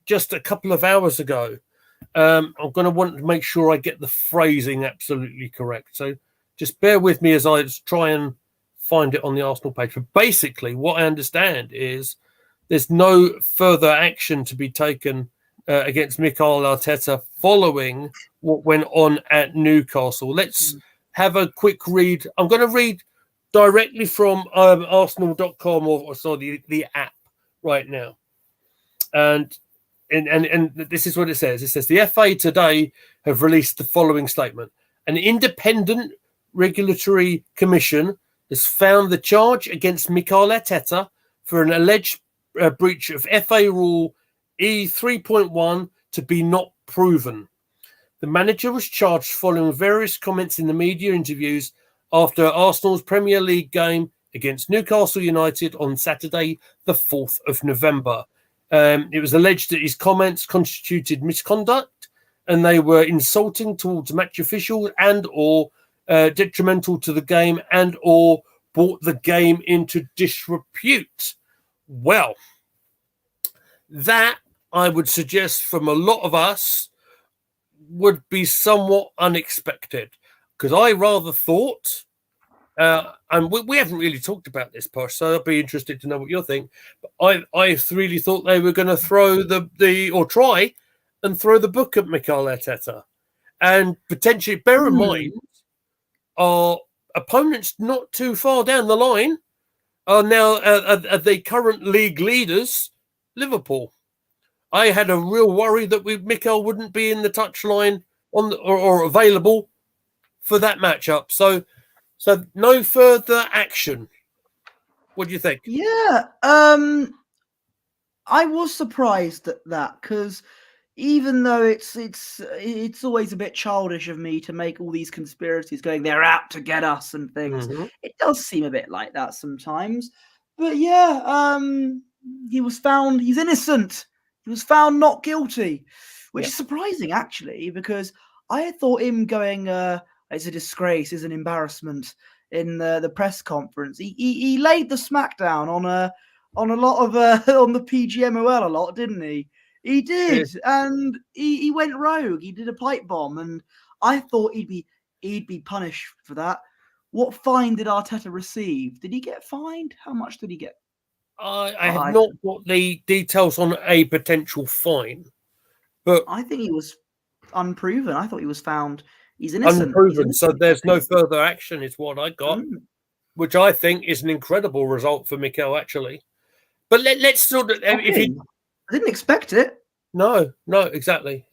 just a couple of hours ago. I'm going to want to make sure I get the phrasing absolutely correct. So just bear with me as I try and find it on the Arsenal page. But basically, what I understand is there's no further action to be taken against Mikel Arteta following what went on at Newcastle. Let's have a quick read. I'm going to read directly from Arsenal.com or the app right now. And this is what it says. It says, the FA today have released the following statement. An independent regulatory commission has found the charge against Mikel Arteta for an alleged breach of FA Rule E3.1 to be not proven. The manager was charged following various comments in the media interviews after Arsenal's Premier League game against Newcastle United on Saturday, the 4th of November. It was alleged that his comments constituted misconduct and they were insulting towards match officials and or detrimental to the game and or brought the game into disrepute. Well, that I would suggest from a lot of us would be somewhat unexpected, because I rather thought, and we haven't really talked about this, Posh, so I'd be interested to know what you think. But I really thought they were going to throw try and throw the book at Mikel Arteta, and potentially bear in mind our opponents not too far down the line are now the current league leaders, Liverpool. I had a real worry that Mikel wouldn't be in the touchline or available for that matchup. So no further action. What do you think? Yeah, I was surprised at that, because even though it's always a bit childish of me to make all these conspiracies going, they're out to get us and things. It does seem a bit like that sometimes. But yeah, he's innocent. He was found not guilty, which is surprising, actually, because I thought him going, it's a disgrace, it's an embarrassment in the press conference. He laid the smackdown on a lot of on the PGMOL a lot, didn't he? He did, and he went rogue. He did a pipe bomb, and I thought he'd be punished for that. What fine did Arteta receive? Did he get fined? How much did he get? I have not got the details on a potential fine, but I think he was unproven. I thought he was found. He's innocent. Unproven, so there's no further action is what I got, which I think is an incredible result for Mikel, actually. But let's sort of... I didn't expect it. No, exactly.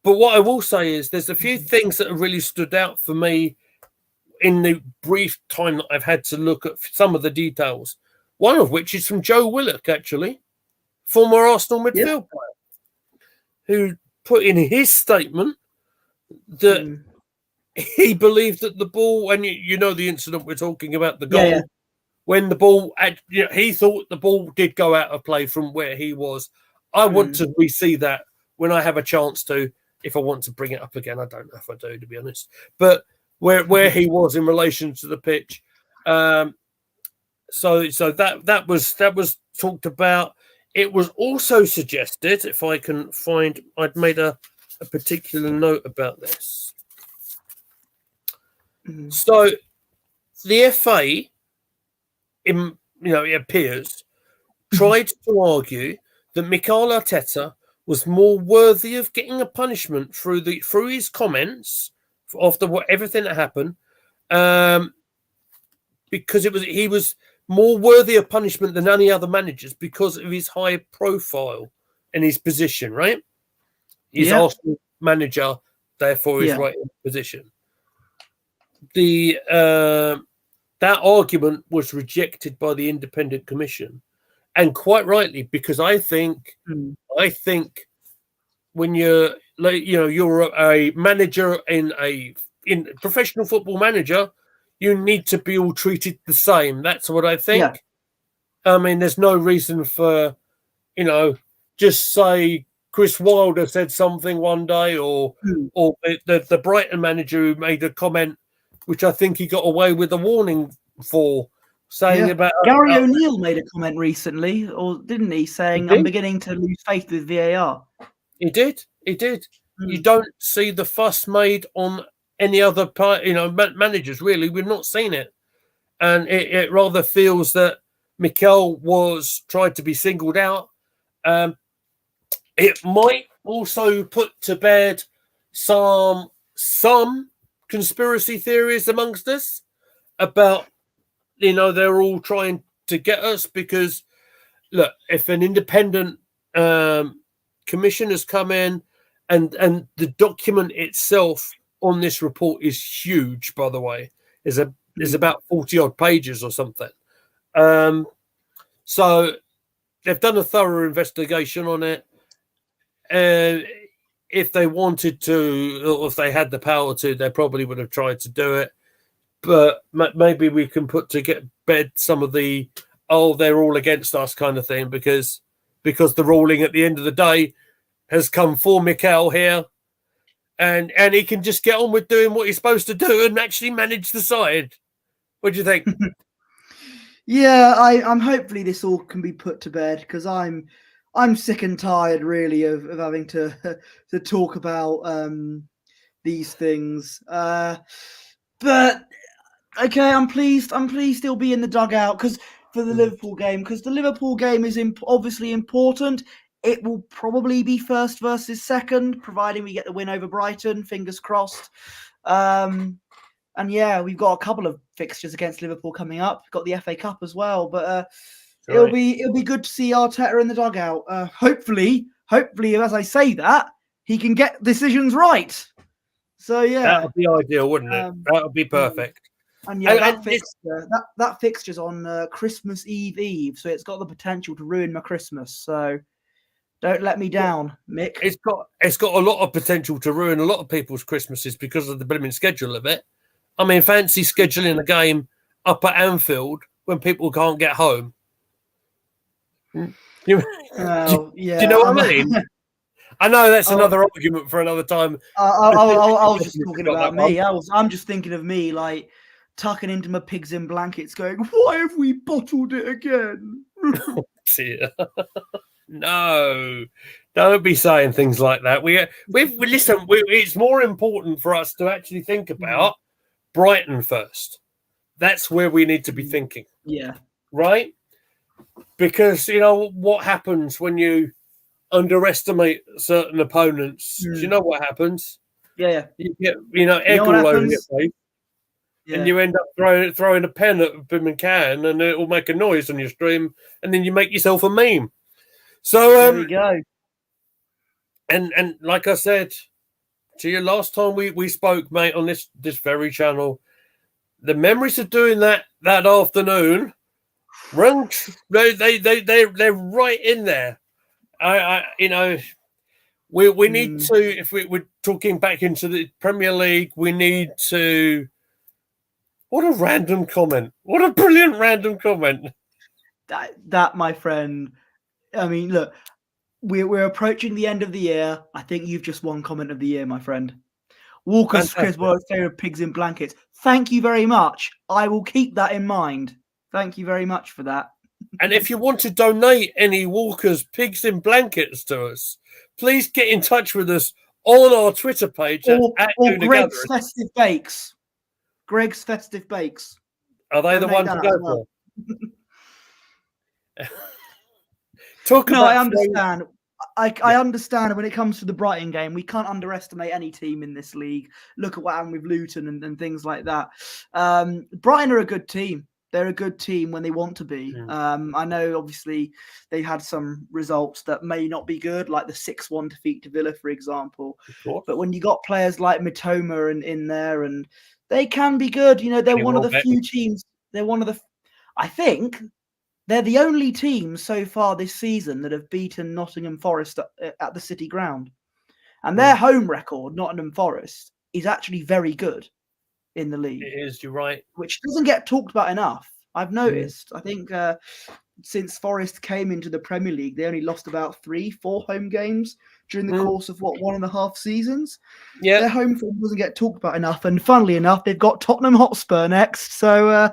But what I will say is there's a few things that have really stood out for me in the brief time that I've had to look at some of the details. One of which is from Joe Willock, actually, former Arsenal midfield player, who put in his statement that he believed that the ball, and you know the incident we're talking about, the goal, when the ball, he thought the ball did go out of play from where he was. I want to re-see that when I have a chance to, if I want to bring it up again. I don't know if I do, to be honest. But where he was in relation to the pitch. So that was talked about. It was also suggested, if I can find, I'd made a a particular note about this. So the FA, it appears, tried to argue that Mikel Arteta was more worthy of getting a punishment through his comments after everything that happened, because he was more worthy of punishment than any other managers because of his high profile and his position. Right, he's Arsenal manager, therefore he's right in the position. That argument was rejected by the independent commission, and quite rightly, because I think when you're a manager in professional football manager, you need to be all treated the same. That's what I think. Yeah. I mean, there's no reason for, just say Chris Wilder said something one day, or the Brighton manager who made a comment, which I think he got away with a warning for, saying about Gary O'Neill made a comment recently, or didn't he? Saying, "I'm beginning to lose faith with VAR." He did. You don't see the fuss made on any other part, managers. Really, we've not seen it, and it rather feels that Mikel was tried to be singled out. It might also put to bed some conspiracy theories amongst us about, they're all trying to get us, because look, if an independent commission has come in, and the document itself on this report is huge, by the way, is about 40 odd pages or something. So they've done a thorough investigation on it. If they wanted to, or if they had the power to, they probably would have tried to do it. But maybe we can put to bed some of the, they're all against us kind of thing, because the ruling at the end of the day has come for Mikel here, and he can just get on with doing what he's supposed to do and actually manage the side. What do you think? Yeah, I'm hopefully this all can be put to bed, because I'm sick and tired really of having to talk about these things. But okay, I'm pleased he'll be in the dugout for the Liverpool game, because the Liverpool game is obviously important. It will probably be first versus second, providing we get the win over Brighton. Fingers crossed. And yeah, we've got a couple of fixtures against Liverpool coming up. We've got the FA Cup as well, but it'll be good to see Arteta in the dugout. Hopefully, as I say that, he can get decisions right. So yeah, that would be ideal, wouldn't it? That would be perfect. And yeah, that fixture's on Christmas Eve, so it's got the potential to ruin my Christmas. So don't let me down, Mick. It's got a lot of potential to ruin a lot of people's Christmases because of the blooming schedule of it. I mean, fancy scheduling a game up at Anfield when people can't get home. Do you know what I mean? I know that's another argument for another time. I was just talking about me. I'm just thinking of me, like tucking into my pigs in blankets, going, "Why have we bottled it again?" No, don't be saying things like that. Listen. It's more important for us to actually think about Brighton first. That's where we need to be thinking. Yeah. Right? Because what happens when you underestimate certain opponents? Do you know what happens? Yeah. You get egg all over your face. Yeah. And you end up throwing a pen at a bin and can, and it will make a noise on your stream, and then you make yourself a meme. So there we go. And like I said to you last time we spoke, mate, on this very channel, the memories of doing that afternoon, they're right in there. We need to, if we're talking back into the Premier League, we need to. What a random comment! What a brilliant random comment! That my friend. I mean, look, we're approaching the end of the year. I think you've just won comment of the year, my friend. Walker's Chris World's favorite pigs in blankets. Thank you very much. I will keep that in mind. Thank you very much for that. And if you want to donate any Walker's pigs in blankets to us, please get in touch with us on our Twitter page. Or Doing Greg's Festive Bakes. Greg's Festive Bakes. Are they the ones to go for? I understand. I understand when it comes to the Brighton game, we can't underestimate any team in this league. Look at what happened with Luton and things like that. Brighton are a good team. They're a good team when they want to be. I know, obviously, they had some results that may not be good, like the 6-1 defeat to Villa, for example. But when you got players like Mitoma in there, and they can be good. You know, they're one of the few teams. I think they're the only team so far this season that have beaten Nottingham Forest at the City Ground. And their home record, Nottingham Forest, is actually very good in the league. It is, you're right. Which doesn't get talked about enough. I've noticed. I think since Forest came into the Premier League, they only lost about 3-4 home games during the course of 1.5 seasons. Yeah, their home form doesn't get talked about enough. And funnily enough, they've got Tottenham Hotspur next. So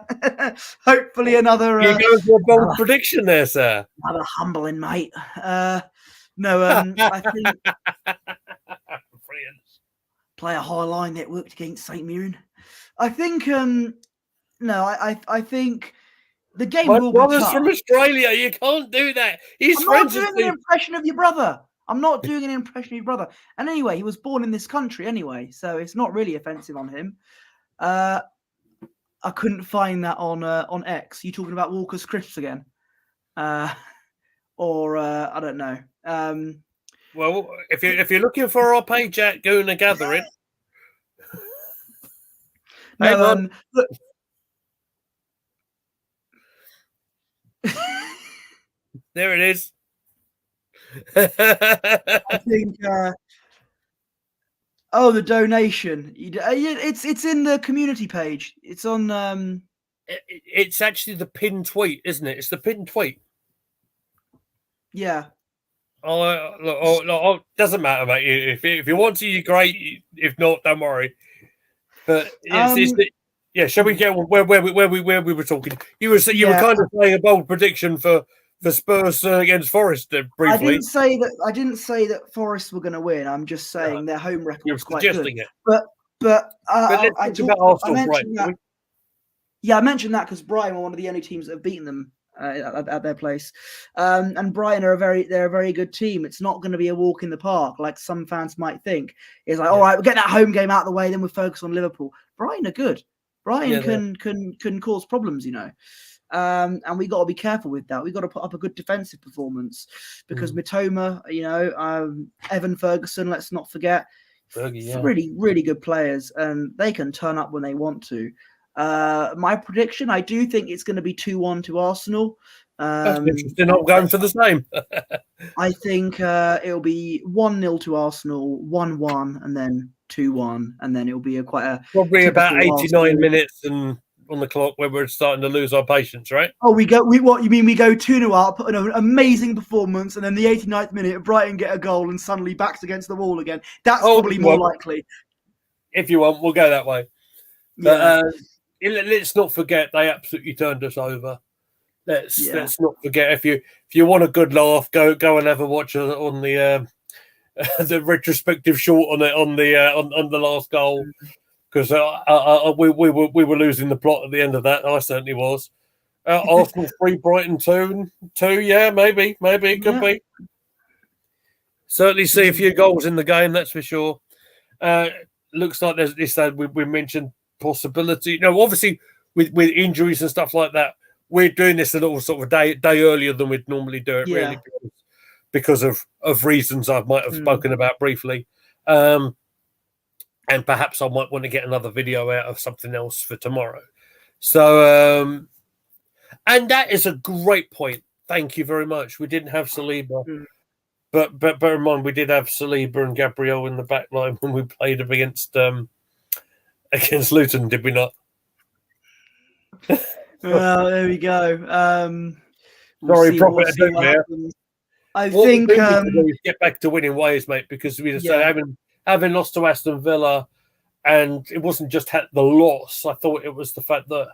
hopefully another. You're going for a bold prediction there, sir. Another humbling, mate. I think play a high line that worked against St Mirren. I think. I think the game will be tough. My brother's from Australia. You can't do that. I'm not doing an impression of your brother. I'm not doing an impression of your brother. And anyway, he was born in this country anyway, so it's not really offensive on him. I couldn't find that on X. You talking about Walker's Crisps again? I don't know. Well, if you're looking for our page at Gooner Gathering, look. There it is. I think. The donation. It's in the community page. It's on. It's actually the pinned tweet, isn't it? It's the pinned tweet. Yeah. Doesn't matter, mate. If you want to, you're great. If not, don't worry. But shall we get where we were talking? You were kind of saying a bold prediction for Spurs against Forest briefly. I didn't say that Forest were going to win. I'm just saying their home record was quite good. But I mentioned that because Brighton were one of the only teams that have beaten them at their place, and Brighton are they're a very good team. It's not going to be a walk in the park like some fans might think. It's like, all right, we'll get that home game out of the way, then we'll focus on Liverpool. Brighton are good. Brighton can cause problems, you know. And we got to be careful with that. We got to put up a good defensive performance because Mitoma, Evan Ferguson, let's not forget, really, really good players, and they can turn up when they want to. My prediction, I do think it's going to be 2-1 to Arsenal. They're not going for the same. I think it'll be 1-0 to Arsenal, 1-1, and then 2-1, and then it'll be probably about 89 minutes and on the clock where we're starting to lose our patience, right? Oh, what you mean? We go 2-0 up, put an amazing performance, and then the 89th minute, Brighton get a goal and suddenly backs against the wall again. That's probably more likely. If you want, we'll go that way. Yeah. But let's not forget they absolutely turned us over. Let's not forget if you want a good laugh, go and have a watch on the the retrospective short on the last goal. Because we were losing the plot at the end of that. I certainly was. Arsenal 3, Brighton 2. Yeah, maybe it could be. Certainly see a few goals in the game, that's for sure. Looks like there's this. We mentioned possibility. No, obviously with injuries and stuff like that, we're doing this a little sort of day earlier than we'd normally do it. Really, because of reasons I might have spoken about briefly. And perhaps I might want to get another video out of something else for tomorrow. So, and that is a great point. Thank you very much. We didn't have Saliba, but bear in mind we did have Saliba and Gabriel in the back line when we played against Luton, did we not? Well, there we go. Sorry, Prophet there. I think get back to winning ways, mate, because we just having lost to Aston Villa, and it wasn't just the loss. I thought it was the fact that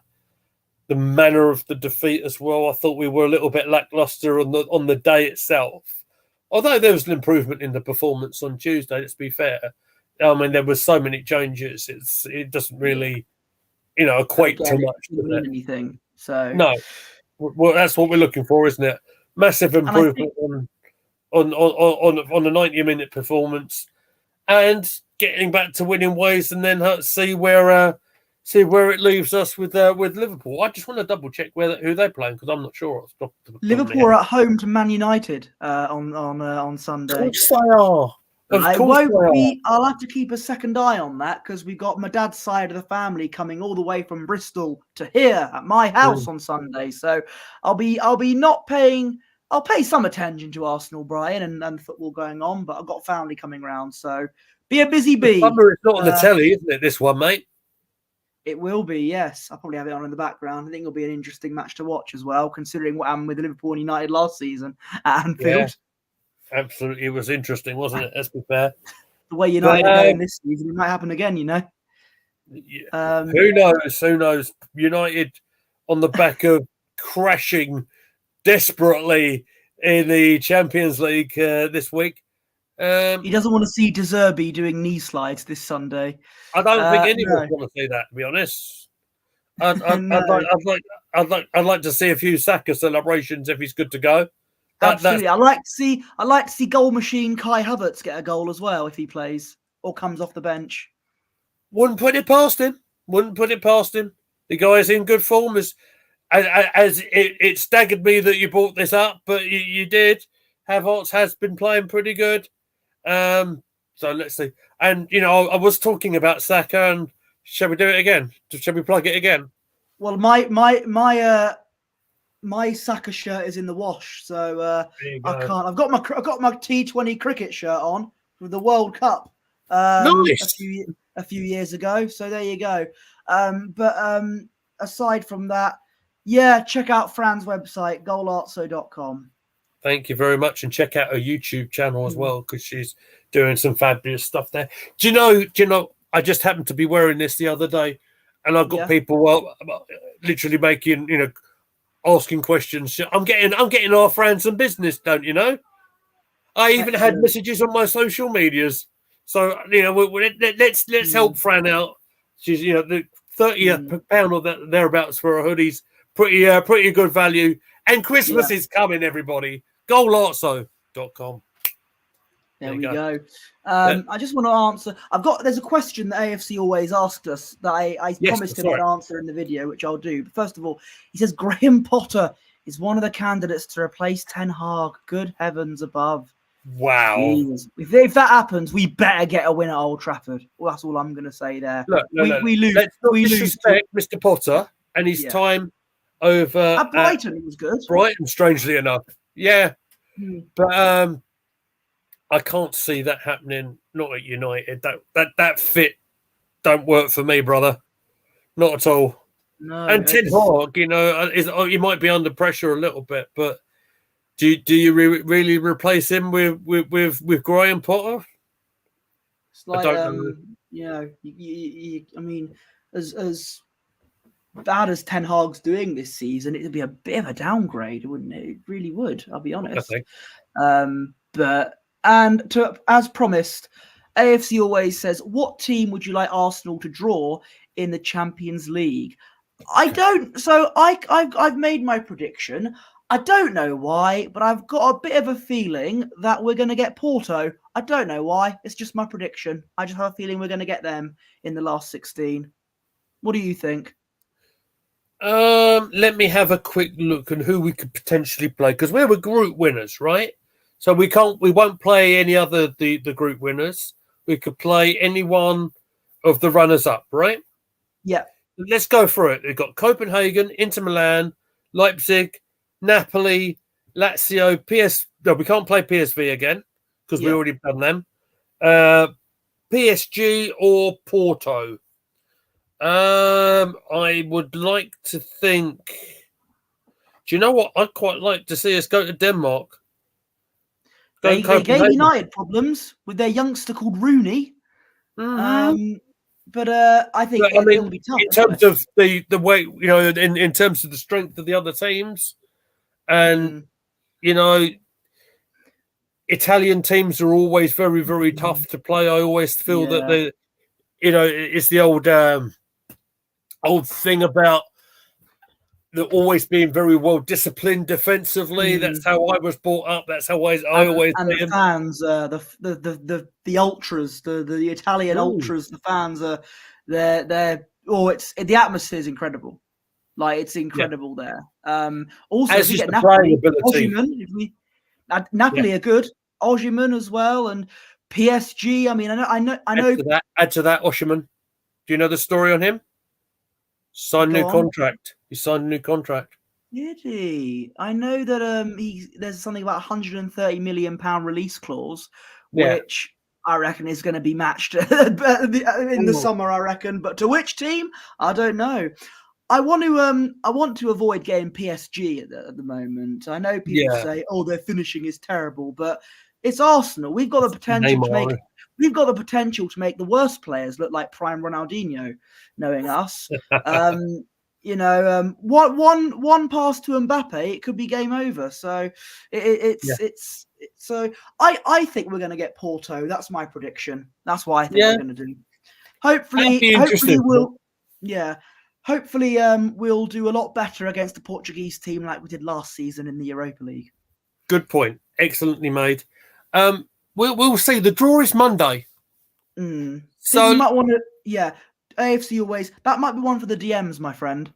the manner of the defeat as well. I thought we were a little bit lackluster on the day itself. although there was an improvement in the performance on Tuesday, let's be fair. I mean, there was so many changes. It doesn't really, equate too much. It doesn't mean anything. So no, well, that's what we're looking for, isn't it? Massive improvement on the 90-minute performance, and getting back to winning ways, and then see where it leaves us with Liverpool. I just want to double check who they're playing, because I'm not sure. Liverpool are at home to Man United on Sunday. Of course they are. I'll have to keep a second eye on that, because we've got my dad's side of the family coming all the way from Bristol to here at my house on Sunday. So I'll be not paying. I'll pay some attention to Arsenal, Brian, and football going on, but I've got family coming round, so be a busy bee. It's not on the telly, isn't it? This one, mate. It will be, yes. I'll probably have it on in the background. I think it'll be an interesting match to watch as well, considering what happened with Liverpool and United last season at Anfield. Yeah. Absolutely, it was interesting, wasn't it? Let's be fair. The way United are going this season, it might happen again, Who knows? Who knows? United on the back of crashing desperately in the Champions League this week. He doesn't want to see De Zerbi doing knee slides this Sunday. I don't think anyone's going to see that, to be honest. I'd like to see a few Saka celebrations if he's good to go. Absolutely, I'd like to see goal machine Kai Havertz get a goal as well if he plays or comes off the bench. Wouldn't put it past him. The guy's in good form. As it staggered me that you brought this up, but you did. Havertz has been playing pretty good. So let's see. And I was talking about Saka, and shall we do it again? Shall we plug it again? Well, my Saka shirt is in the wash, so I can't. I've got my T20 cricket shirt on with the World Cup nice. a few years ago. So there you go. But aside from that, check out Fran's website, goalartso.com. Thank you very much, and check out her YouTube channel as well, because she's doing some fabulous stuff there. Do you know? I just happened to be wearing this the other day, and I've got people literally making asking questions. I'm getting our friends some business, don't you know? I even had messages on my social medias. So let's help Fran out. She's the £30 or thereabouts for her hoodies. Pretty good value. And Christmas is coming, everybody. Goalartso.com. There we go. I just want to answer. There's a question that AFC always asked us that I promised him I'd answer in the video, which I'll do. But first of all, he says Graham Potter is one of the candidates to replace Ten Hag. Good heavens above. Wow. Jeez. If that happens, we better get a win at Old Trafford. Well, that's all I'm going to say there. We lose. Let's not disrespect Mr. Potter and his time over at Brighton. It was good. Brighton, strangely enough. Yeah. But I can't see that happening. Not at United. That fit don't work for me, brother. Not at all. No. And Ten Hag, he might be under pressure a little bit, but do you really replace him with Graham Potter? It's like I mean, as bad as Ten Hag's doing this season, it'd be a bit of a downgrade, wouldn't it? It really would. I'll be honest. As promised, AFC always says, what team would you like Arsenal to draw in the Champions League? I don't. So I've made my prediction. I don't know why, but I've got a bit of a feeling that we're going to get Porto. I don't know why. It's just my prediction. I just have a feeling we're going to get them in the last 16. What do you think? Let me have a quick look at who we could potentially play, because we were group winners, right? So we won't play any other the group winners. We could play any one of the runners up, right? Yeah. Let's go through it. We've got Copenhagen, Inter Milan, Leipzig, Napoli, Lazio, No, we can't play PSV again because we already done them. PSG or Porto. I would like to think. Do you know what? I'd quite like to see us go to Denmark. They gave United problems with their youngster called Rooney. But I think it'll be tough. In terms of the way, in terms of the strength of the other teams, and Italian teams are always very, very tough to play. I always feel that it's the old thing about always being very well disciplined defensively. That's how I was brought up. That's how I always and the fans, the ultras, the Italian ultras, the fans are the atmosphere is incredible. Like it's incredible there. Also, as if you is get the Napoli, playability. Napoli are good. Osimhen as well, and PSG. I mean, I know. Add to that, Osimhen. Do you know the story on him? Signed a new contract. He signed a new contract. Did he? I know that there's something about £130 million release clause, which I reckon is going to be matched in the summer. I reckon, but to which team? I don't know. I want to avoid getting PSG at the moment. I know people say, "Oh, their finishing is terrible," but it's Arsenal. We've got the potential to make. We've got the potential to make the worst players look like prime Ronaldinho, knowing us. One pass to Mbappe, it could be game over. So I think we're going to get Porto. That's my prediction. That's what I think we're going to do. Hopefully we'll do a lot better against the Portuguese team like we did last season in the Europa League. Good point. Excellently made. We'll see. The draw is Monday. So you might want to, AFC always. That might be one for the DMs, my friend.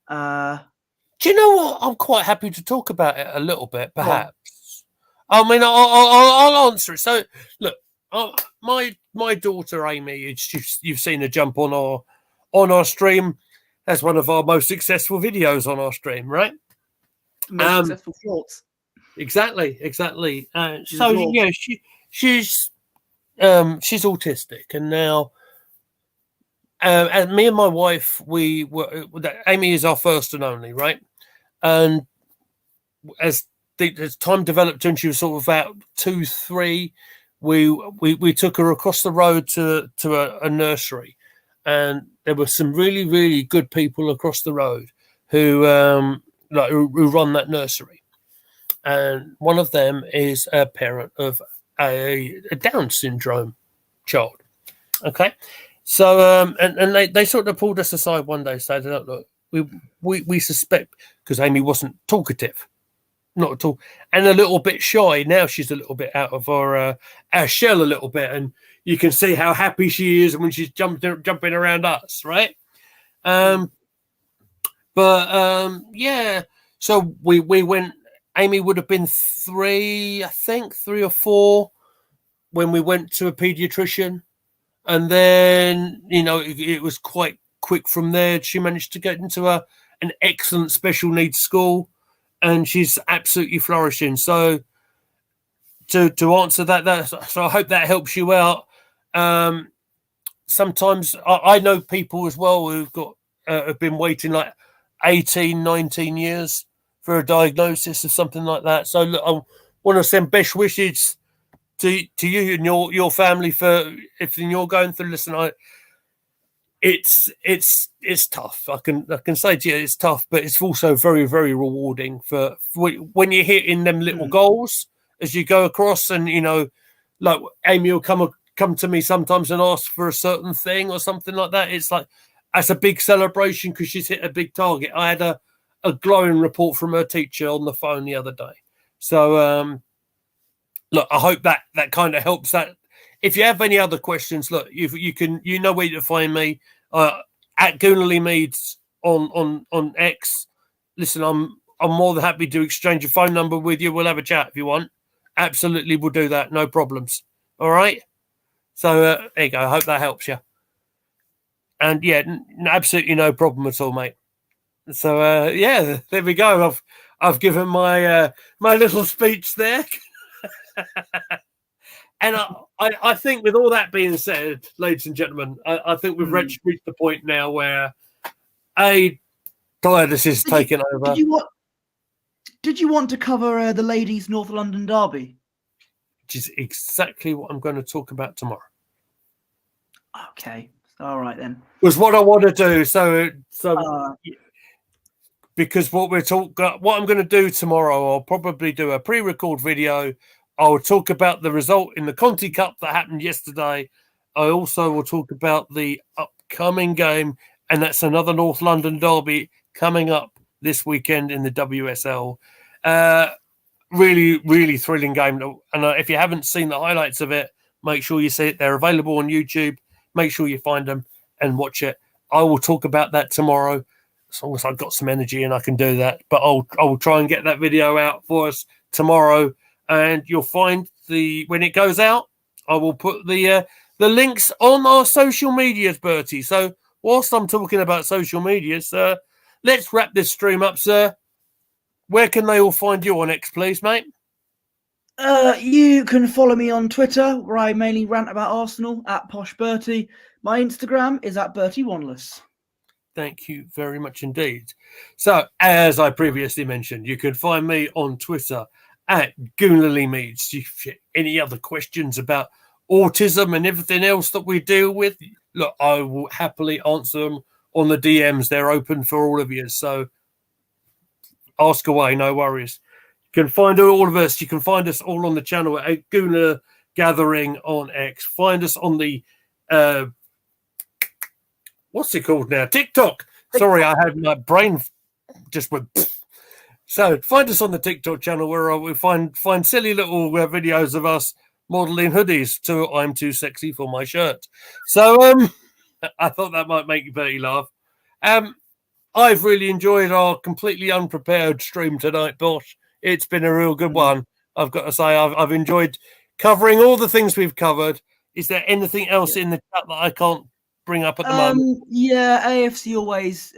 Do you know what? I'm quite happy to talk about it a little bit, perhaps. I mean, I'll answer it. So, look, my daughter Amy, you've seen her jump on our stream. That's one of our most successful videos on our stream, right? Most successful shorts. Exactly. She's autistic, and now and me and my wife, Amy is our first and only, right? And as time developed and she was sort of about 2-3, we took her across the road to a nursery, and there were some really, really good people across the road who run that nursery. And one of them is a parent of a Down syndrome child. Okay. So, and they sort of pulled us aside one day, said, look, we suspect, because Amy wasn't talkative, not at all, and a little bit shy. Now she's a little bit out of our shell a little bit, and you can see how happy she is when she's jumping around us, right? So we went. Amy would have been 3, I think, 3 or 4 when we went to a pediatrician. And then, it was quite quick from there. She managed to get into an excellent special needs school, and she's absolutely flourishing. So to answer that, so I hope that helps you out. Sometimes I know people as well who've have been waiting like 18, 19 years for a diagnosis or something like that. So look, I want to send best wishes to you and your family for everything you're going through. Listen, it's tough. I can say to you it's tough, but it's also very, very rewarding for when you're hitting them little goals as you go across. And like Amy will come to me sometimes and ask for a certain thing or something like that. It's like that's a big celebration because she's hit a big target. I had a glowing report from her teacher on the phone the other day. So look, I hope that kind of helps. That if you have any other questions, look, you know where to find me at Goonally Meads on X. Listen, I'm more than happy to exchange a phone number with you. We'll have a chat if you want. Absolutely, we'll do that. No problems. All right. So there you go. I hope that helps you. And yeah, absolutely no problem at all, mate. So there we go. I've given my my little speech there. And I think with all that being said, ladies and gentlemen, I think we've reached the point now where tiredness is taking over. Did you want to cover the ladies' North London derby? Which is exactly what I'm going to talk about tomorrow. Okay. All right then. Was what I want to do. So because what I'm going to do tomorrow, I'll probably do a pre-record video I'll talk about the result in the Conti Cup that happened yesterday. I also will talk about the upcoming game, and that's another North London derby coming up this weekend in the WSL. Really, really thrilling game. And if you haven't seen the highlights of it, make sure you see it. They're available on YouTube. Make sure you find them and watch it. I will talk about that tomorrow, as long as I've got some energy and I can do that. But I will try and get that video out for us tomorrow. And you'll find when it goes out, I will put the links on our social medias, Bertie. So whilst I'm talking about social medias, let's wrap this stream up, sir. Where can they all find you on X, please, mate? You can follow me on Twitter, where I mainly rant about Arsenal, at Posh Bertie. My Instagram is at Bertie Wanless. Thank you very much indeed. So, as I previously mentioned, you can find me on Twitter at GoonLilyMeads. If you have any other questions about autism and everything else that we deal with, look, I will happily answer them on the DMs. They're open for all of you. So, ask away, no worries. You can find all of us. You can find us all on the channel at Gooner Gathering on X. Find us on the what's it called now? TikTok. Sorry, I had my brain just went. So find us on the TikTok channel where we find silly little videos of us modeling hoodies to "I'm too sexy for my shirt." So I thought that might make you Bertie laugh. I've really enjoyed our completely unprepared stream tonight, Bosh. It's been a real good one. I've got to say, I've enjoyed covering all the things we've covered. Is there anything else in the chat that I can't bring up at the moment? Yeah, AFC always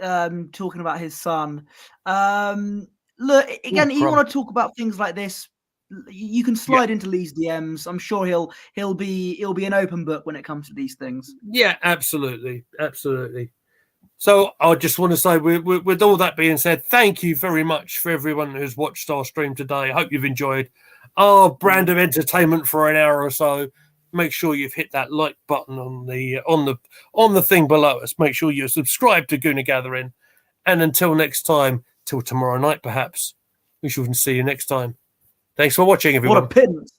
talking about his son. Look, again, you want to talk about things like this, you can slide into Lee's DMs. I'm sure he'll be an open book when it comes to these things. Yeah, absolutely. So I just want to say, with all that being said, thank you very much for everyone who's watched our stream today. I hope you've enjoyed our brand of entertainment for an hour or so. Make sure you've hit that like button on the thing below us. Make sure you're subscribed to Gooner Gathering. And until next time, till tomorrow night perhaps, we shall see you next time. Thanks for watching, everyone. What a pittance.